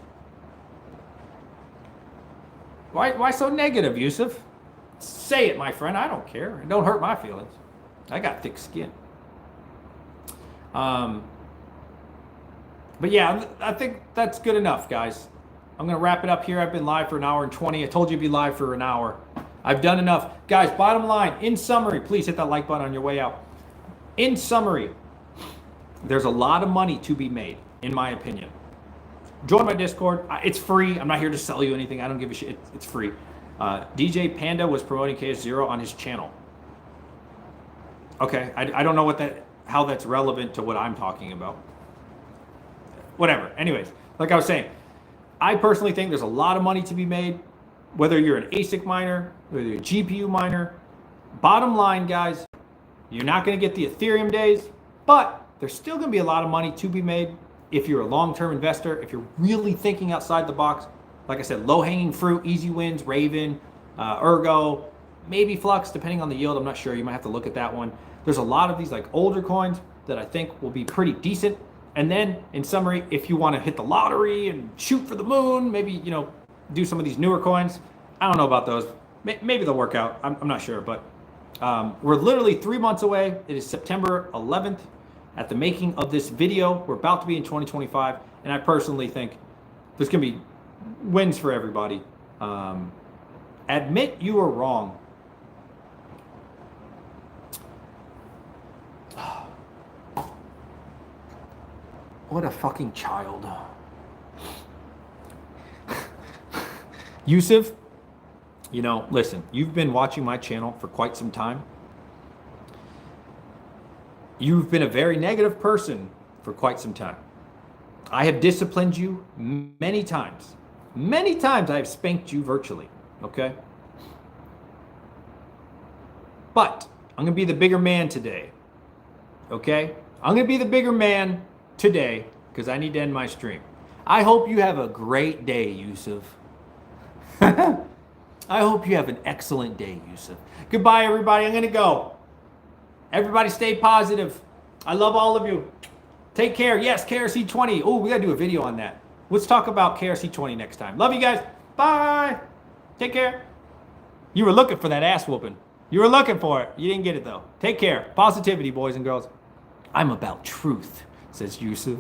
Why so negative, Yusuf? Say it, my friend. I don't care. It don't hurt my feelings. I got thick skin. But yeah, I think that's good enough, guys. I'm going to wrap it up here. I've been live for an hour and 20. I told you to be live for an hour. I've done enough. Guys, bottom line, in summary, please hit that like button on your way out. In summary, there's a lot of money to be made, in my opinion. Join my Discord. It's free. I'm not here to sell you anything. I don't give a shit. It's free. DJ Panda was promoting KS0 on his channel. Okay, I don't know how that's relevant to what I'm talking about. Whatever. Anyways, like I was saying, I personally think there's a lot of money to be made, whether you're an ASIC miner, whether you're a GPU miner. Bottom line, guys, you're not going to get the Ethereum days, but there's still going to be a lot of money to be made if you're a long-term investor, if you're really thinking outside the box. Like I said, low-hanging fruit, easy wins, Raven, Ergo, maybe Flux, depending on the yield. I'm not sure. You might have to look at that one. There's a lot of these like older coins that I think will be pretty decent. And then in summary, if you want to hit the lottery and shoot for the moon, maybe, you know, do some of these newer coins. I don't know about those. Maybe they'll work out. I'm not sure, but we're literally 3 months away. It is September 11th at the making of this video. We're about to be in 2025. And I personally think there's going to be wins for everybody. Admit you were wrong. What a fucking child. Yusuf, you know, listen, you've been watching my channel for quite some time. You've been a very negative person for quite some time. I have disciplined you many times. Many times I have spanked you virtually, okay? But I'm going to be the bigger man today, okay? I'm going to be the bigger man today because I need to end my stream. I hope you have a great day, Yusuf. I hope you have an excellent day, Yusuf. Goodbye, everybody. I'm going to go. Everybody stay positive. I love all of you. Take care. Yes, KRC20. Oh, we got to do a video on that. Let's talk about KRC20 next time. Love you guys. Bye. Take care. You were looking for that ass whooping. You were looking for it. You didn't get it, though. Take care. Positivity, boys and girls. I'm about truth, says Yusuf.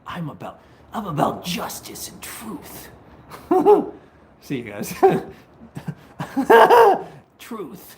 I'm about justice and truth. See you guys. Truth.